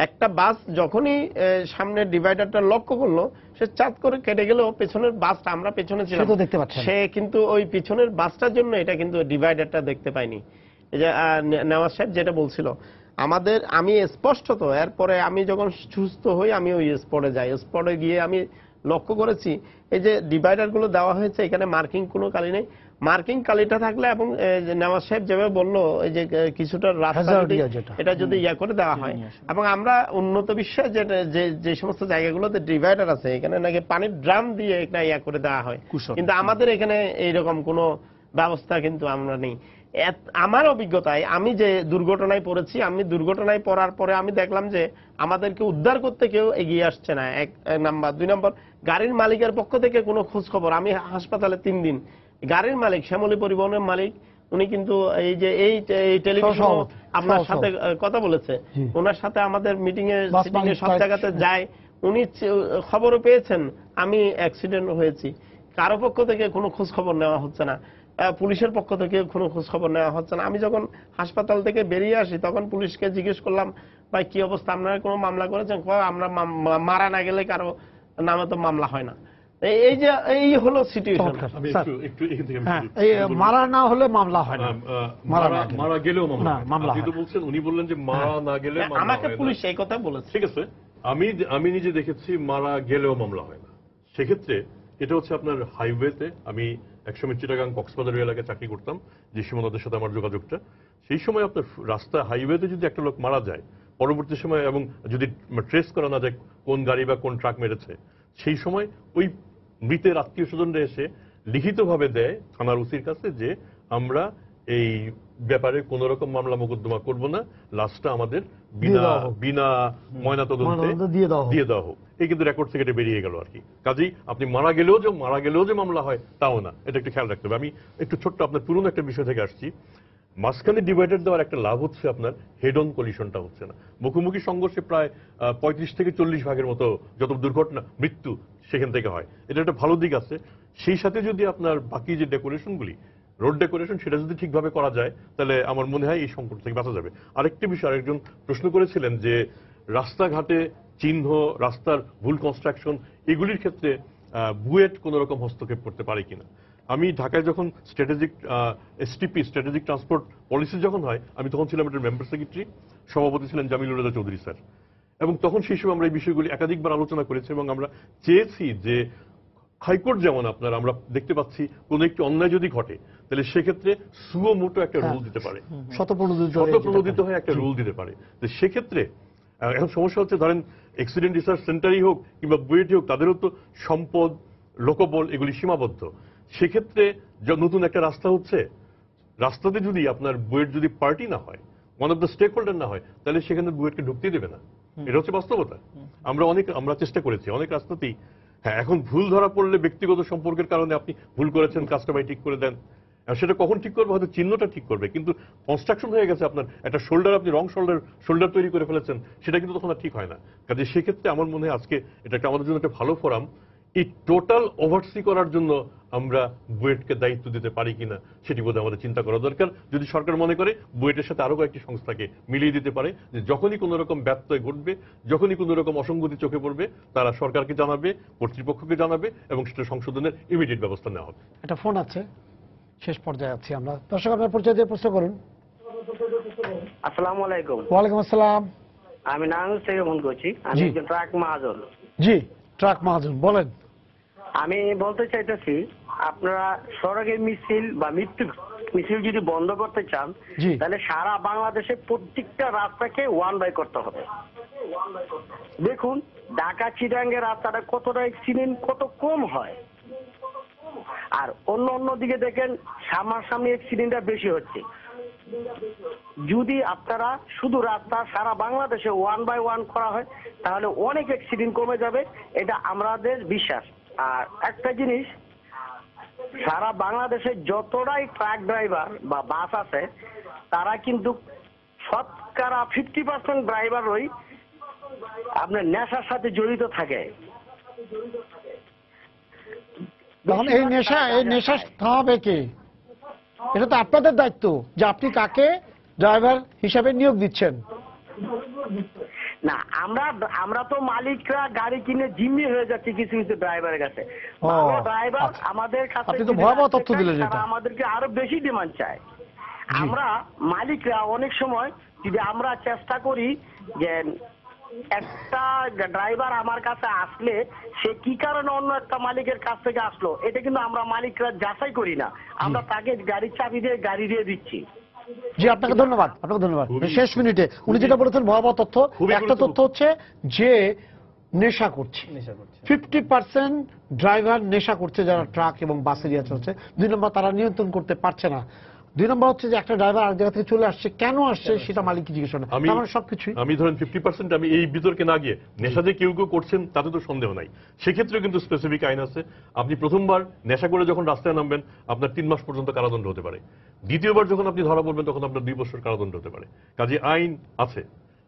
একটা বাস যখনই সামনে ডিভাইডারটা লক্ষ্য করলো, সে চাঁদ করে কেটে গেল পেছনের বাসটা, আমরা পেছনে ছিলাম, সে কিন্তু ওই পিছনের বাসটার জন্য এটা কিন্তু ডিভাইডারটা দেখতে পাইনি। এই যে নেওয়াজ সাহেব যেটা বলছিল, আমি স্পষ্টত এরপরে আমি যখন সুস্থ হই আমি ওই স্পটে যাই, স্পটে গিয়ে আমি লক্ষ্য করেছি এই যে ডিভাইডার গুলো দেওয়া হয়েছে এখানে মার্কিং কোনো কালি নেই। মার্কিং কালিটা থাকলে এবং নেওয়াজ সাহেব যেভাবে বললো এই যে কিছুটা রাস্তা এটা যদি করে দেওয়া হয়, এবং আমরা উন্নত বিশ্বে যে সমস্ত জায়গাগুলোতে ডিভাইডার আছে এখানে নাকি পানির ড্রাম দিয়ে এটা করে দেওয়া হয়, কিন্তু আমাদের এখানে এইরকম কোনো ব্যবস্থা কিন্তু আমরা নেই। আমার অভিজ্ঞতায় আমি যে দুর্ঘটনায় পড়েছি, আমি দুর্ঘটনায় পড়ার পরে আমি দেখলাম যে আমাদেরকে উদ্ধার করতে কেউ এগিয়ে আসছে না, 1 নাম্বার। 2 নম্বর, গাড়ির মালিকের পক্ষ থেকে কোনো খোঁজ খবর। আমি হাসপাতালে 3 দিন, গাড়ির মালিক শ্যামলী পরিবহনের মালিক, উনি কিন্তু এই যে এই টেলিভিশন আপনার সাথে কথা বলেছে, ওনার সাথে আমাদের মিটিং এ সব জায়গাতে যায়, উনি খবরও পেয়েছেন আমি অ্যাক্সিডেন্ট হয়েছি। কারো পক্ষ থেকে কোনো খোঁজ খবর নেওয়া হচ্ছে না, পুলিশের পক্ষ থেকে কোনো খোঁজ খবর নেওয়া হচ্ছে না। আমি যখন হাসপাতাল থেকে বেরিয়ে আসি তখন পুলিশকে জিজ্ঞেস করলাম, ভাই কি অবস্থা, আপনারা কোনো মামলা করেছেন? আমরা মারা না গেলে কারো নামে তো মামলা হয় না। এই যে এই হলো সিচুয়েশন। মারা না হলে মামলা হয় না, মারা গেলেও মামলা হয়। বলছেন, উনি বললেন যে মারা না গেলে আমাকে পুলিশ এই কথা বলেছে। ঠিক আছে, আমি নিজে দেখেছি মারা গেলেও মামলা হয় না। সেক্ষেত্রে এটা হচ্ছে আপনার হাইওয়েতে, আমি একসময় চিটাগাং কক্সবাজার এলাকায় চাকরি করতাম, যে সীমানাদের সাথে আমার যোগাযোগটা, সেই সময় আপনার রাস্তা হাইওয়েতে যদি একটা লোক মারা যায় পরবর্তী সময়, এবং যদি ট্রেস করা না যায় কোন গাড়ি বা কোন ট্রাক মেরেছে, সেই সময় ওই মৃতের আত্মীয় স্বজনরা এসে লিখিতভাবে দেয় থানার ওসির কাছে যে আমরা এই ব্যাপারে কোন রকম মামলা মোকদ্দমা করব না, লাশটা আমাদের বিনা ময়নাতদন্তে দিয়ে দেওয়া হোক। এই কিন্তু রেকর্ড থেকে বেরিয়ে গেল আর কি। কাজেই আপনি মারা গেলেও যে মামলা হয় তাও না, এটা একটু খেয়াল রাখতে হবে। আমি একটু ছোট্ট আপনার পুরনো একটা বিষয় থেকে আসছি। মাঝখানে ডিভাইডার দেওয়ার একটা লাভ হচ্ছে আপনার হেড অন কলিশনটা হচ্ছে না। মুখোমুখি সংঘর্ষে প্রায় 35 থেকে 40 ভাগের মতো যত দুর্ঘটনা মৃত্যু সেখান থেকে হয়, এটা একটা ভালো দিক আছে। সেই সাথে যদি আপনার বাকি যে ডেকোরেশনগুলি, রোড ডেকোরেশন, সেটা যদি ঠিকভাবে করা যায় তাহলে আমার মনে হয় এই সংকট থেকে বাঁচা যাবে। আরেকটি বিষয়, আরেকজন প্রশ্ন করেছিলেন যে রাস্তাঘাটে চিহ্ন, রাস্তার ভুল কনস্ট্রাকশন, এগুলির ক্ষেত্রে বুয়েট কোন রকম হস্তক্ষেপ করতে পারে কিনা। আমি ঢাকায় যখন স্ট্র্যাটেজিক ট্রান্সপোর্ট পলিসি যখন হয়, আমি তখন ছিলাম একটা মেম্বার সেক্রেটারি, সভাপতি ছিলেন জামিলুর রেজা চৌধুরী স্যার, এবং তখন সেই সময় আমরা এই বিষয়গুলি একাধিকবার আলোচনা করেছি এবং আমরা চেয়েছি যে হাইকোর্ট যেমন আপনার আমরা দেখতে পাচ্ছি কোন একটি অন্যায় যদি ঘটে তাহলে সেক্ষেত্রে সুও মোটো একটা রুল দিতে পারে, শতপ্রণোদিত হয়ে একটা রুল দিতে পারে। তো সেক্ষেত্রে এখন সমস্যা হচ্ছে, ধরেন অ্যাক্সিডেন্ট রিসার্চ সেন্টারই হোক কিংবা বুয়েটই হোক, তাদেরও তো সম্পদ, লোকবল এগুলি সীমাবদ্ধ। সেক্ষেত্রে নতুন একটা রাস্তা হচ্ছে, রাস্তাতে যদি আপনার বুয়েট যদি পার্টি না হয়, one of the stake holder না হয়, তাহলে সেখানে বুয়েটকে ঢুকতেই দেবে না। এটা হচ্ছে বাস্তবতা। আমরা চেষ্টা করেছি অনেক রাস্তাতেই। হ্যাঁ, এখন ভুল ধরা পড়লে ব্যক্তিগত সম্পর্কের কারণে আপনি ভুল করেছেন, কাজটা ভাই ঠিক করে দেন, সেটা কখন ঠিক করবে, হয়তো চিহ্নটা ঠিক করবে, কিন্তু কনস্ট্রাকশন হয়ে গেছে আপনার একটা শোল্ডার, আপনি রং শোল্ডার তৈরি করে ফেলেছেন, সেটা কিন্তু তখন আর ঠিক হয় না। কাজে সেক্ষেত্রে আমার মনে হয় আজকে এটা একটা আমাদের জন্য একটা ভালো ফোরাম। এই টোটাল ওভারসি করার জন্য আমরা বুয়েটকে দায়িত্ব দিতে পারি কিনা সেটি বোধহয় আমাদের চিন্তা করা দরকার। যদি সরকার মনে করে বুয়েটের সাথে আরো কয়েকটি সংস্থাকে মিলিয়ে দিতে পারে, যে যখনই কোনো রকম ব্যত্যয় ঘটবে, যখনই কোনো রকম অসঙ্গতি চোখে পড়বে, তারা সরকারকে জানাবে, কর্তৃপক্ষকে জানাবে এবং সেটা সংশোধনের ইমিডিয়েট ব্যবস্থা নেওয়া হবে। একটা ফোন আছে, শেষ পর্যায়ে আছি আমরা। দর্শক, আপনার পরিচয় দিয়ে প্রশ্ন করুন। আসসালামু আলাইকুম। ওয়ালাইকুম আসসালাম। আমি নারায়ণ থেকে ফোন করছি। আমি জি। একজন ট্রাক মহাজন। জি, ট্রাক মহাজন বলেন। আমি বলতে চাইতেছি, আপনারা সড়কের মিছিল বা মৃত্যু মিছিল যদি বন্ধ করতে চান, জি। তাহলে সারা বাংলাদেশে প্রত্যেকটা রাস্তাকে 1 বাই করতে হবে। দেখুন ঢাকা চিটাঙ্গের রাস্তাটা কতটা অ্যাক্সিডেন্ট কত কম হয়, আর অন্য অন্য দিকে দেখেন সামনাসামনি অ্যাক্সিডেন্টটা বেশি হচ্ছে। যদি আপনারা শুধু রাস্তা সারা বাংলাদেশে 1 বাই 1 করা হয়, তাহলে অনেক অ্যাক্সিডেন্ট কমে যাবে, এটা আমাদের বিশ্বাস। আর একটা জিনিস, সারা বাংলাদেশে যতটাই ট্রাক ড্রাইভার বা বাস আছে, তারা কিন্তু শতকরা 50% ড্রাইভারই আপনার নেশার সাথে জড়িত থাকে। তখন এই নেশা থামাবে কে? এটা তো আপনাদের দায়িত্ব যে আপনি কাকে ড্রাইভার হিসাবে নিয়োগ দিচ্ছেন। না, আমরা তো মালিকরা গাড়ি কিনে জিম্মি হয়ে যাচ্ছে কিছু কিছু ড্রাইভারের কাছে। ও, ভালো ড্রাইভার আচ্ছা। আমাদের কাছে আপনি তো যদি ভয়াবহ রাখতে তথ্য চায়, দিলেন তারা এটা। আমাদেরকে আরো বেশি ডিমান্ড চায়। আমরা মালিকরা অনেক সময় যদি আমরা চেষ্টা করি যে একটা ড্রাইভার আমার কাছে আসলে সে কি কারণে অন্য একটা মালিকের কাছ থেকে আসলো, এটা কিন্তু আমরা মালিকরা যাচাই করি না, আমরা তাকে গাড়ির চাবি দিয়ে গাড়ি দিয়ে দিচ্ছি। জি, আপনাকে ধন্যবাদ। আপনাকে ধন্যবাদ। খুবই- শেষ মিনিটে উনি যেটা বলেছেন ভয়াবহ তথ্য। খুবই একটা তথ্য হচ্ছে যে নেশা করছে, 50% ড্রাইভার নেশা করছে যারা ট্রাক এবং বাসে দিয়ে চলছে। 2 নম্বর, তারা নিয়ন্ত্রণ করতে পারছে না। 2 নম্বর হচ্ছে যে একটা ড্রাইভার আরেক জায়গা থেকে চলে আসছে, কেন আসছে সেটা মালিককে জিজ্ঞেস করে না। তার মানে সবকিছুই আমি ধরেন 50% আমি এই বিতর্কে না গিয়ে নেশা যে কেউ কেউ করছেন তাতে তো সন্দেহ নাই, সেক্ষেত্রে কিন্তু স্পেসিফিক আইন আছে। আপনি প্রথমবার নেশা করে যখন রাস্তায় নামবেন আপনার 3 মাস পর্যন্ত কারাদণ্ড হতে পারে, দ্বিতীয়বার যখন আপনি ধরা পড়বেন তখন আপনার 2 বছর কারাদণ্ড হতে পারে। কাজে আইন আছে।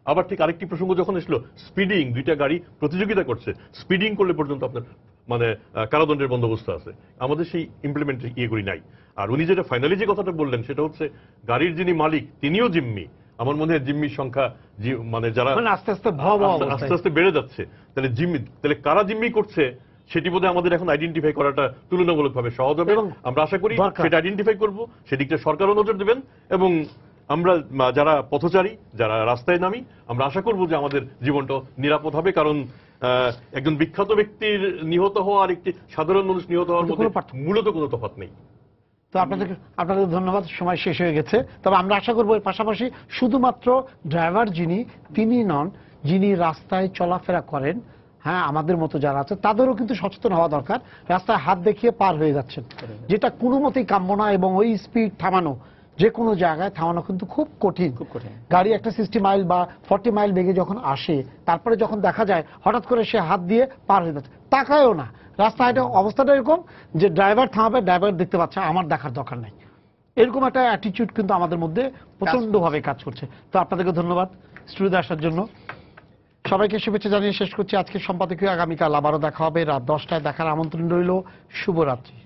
আবার ঠিক আরেকটি প্রসঙ্গ যখন এসলো, স্পিডিং, 2টা গাড়ি প্রতিযোগিতা করছে, স্পিডিং করলে পর্যন্ত আপনার মানে কারাদণ্ডের বন্দোবস্ত আছে। আমাদের সেই ইমপ্লিমেন্ট করি নাই। আর উনি যেটা ফাইনালি যে কথাটা বললেন সেটা হচ্ছে গাড়ির যিনি মালিক তিনিও জিম্মি। আমার মনে হয় জিম্মির সংখ্যা মানে যারা আস্তে আস্তে ভয়াবহ আস্তে আস্তে বেড়ে যাচ্ছে। তাহলে কারা জিম্মি করছে সেটি বোধহয় আমাদের এখন আইডেন্টিফাই করাটা তুলনামূলকভাবে সহজ হবে। এবং আমরা আশা করি দরকার। সেটা আইডেন্টিফাই করব, সেদিকটা সরকারও নজর দেবেন এবং আমরা যারা পথচারী, যারা রাস্তায় নামি, আমরা আশা করব যে আমাদের জীবনটা নিরাপদ হবে। কারণ একজন বিখ্যাত ব্যক্তির নিহত হওয়া আর একটি সাধারণ মানুষ নিহত হওয়ার মধ্যে মূলত কোনো তফাৎ নেই। তো আপনাদের ধন্যবাদ। সময় শেষ হয়ে গেছে। তবে আমরা আশা করবো এর পাশাপাশি শুধুমাত্র ড্রাইভার তিনি নন, যিনি রাস্তায় চলাফেরা করেন, হ্যাঁ, আমাদের মতো যারা আছে তাদেরও কিন্তু সচেতন হওয়া দরকার। রাস্তায় হাত দেখিয়ে পার হয়ে যাচ্ছেন, যেটা কোনো মতেই কাম্য না। এবং ওই স্পিড থামানো, যে কোনো জায়গায় থামানো কিন্তু খুব কঠিন। গাড়ি একটা 60 মাইল বা 40 মাইল বেগে যখন আসে, তারপরে যখন দেখা যায় হঠাৎ করে সে হাত দিয়ে পার হয়ে যাচ্ছে, তাকায়ও না। রাস্তায় অবস্থাটা এরকম যে ড্রাইভার থামাবে, ড্রাইভার দেখতে পাচ্ছে আমার দেখার দরকার নাই। এরকম একটা অ্যাটিটিউড কিন্তু আমাদের মধ্যে প্রচন্ডভাবে কাজ করছে। তো আপনাদেরকে ধন্যবাদ স্টুডিওতে আসার জন্য। সবাইকে শুভেচ্ছা জানিয়ে শেষ করছি আজকের সম্পাদকীয়। আগামীকাল আবারও দেখা হবে রাত 10টায়। দেখার আমন্ত্রণ রইল। শুভরাত্রি।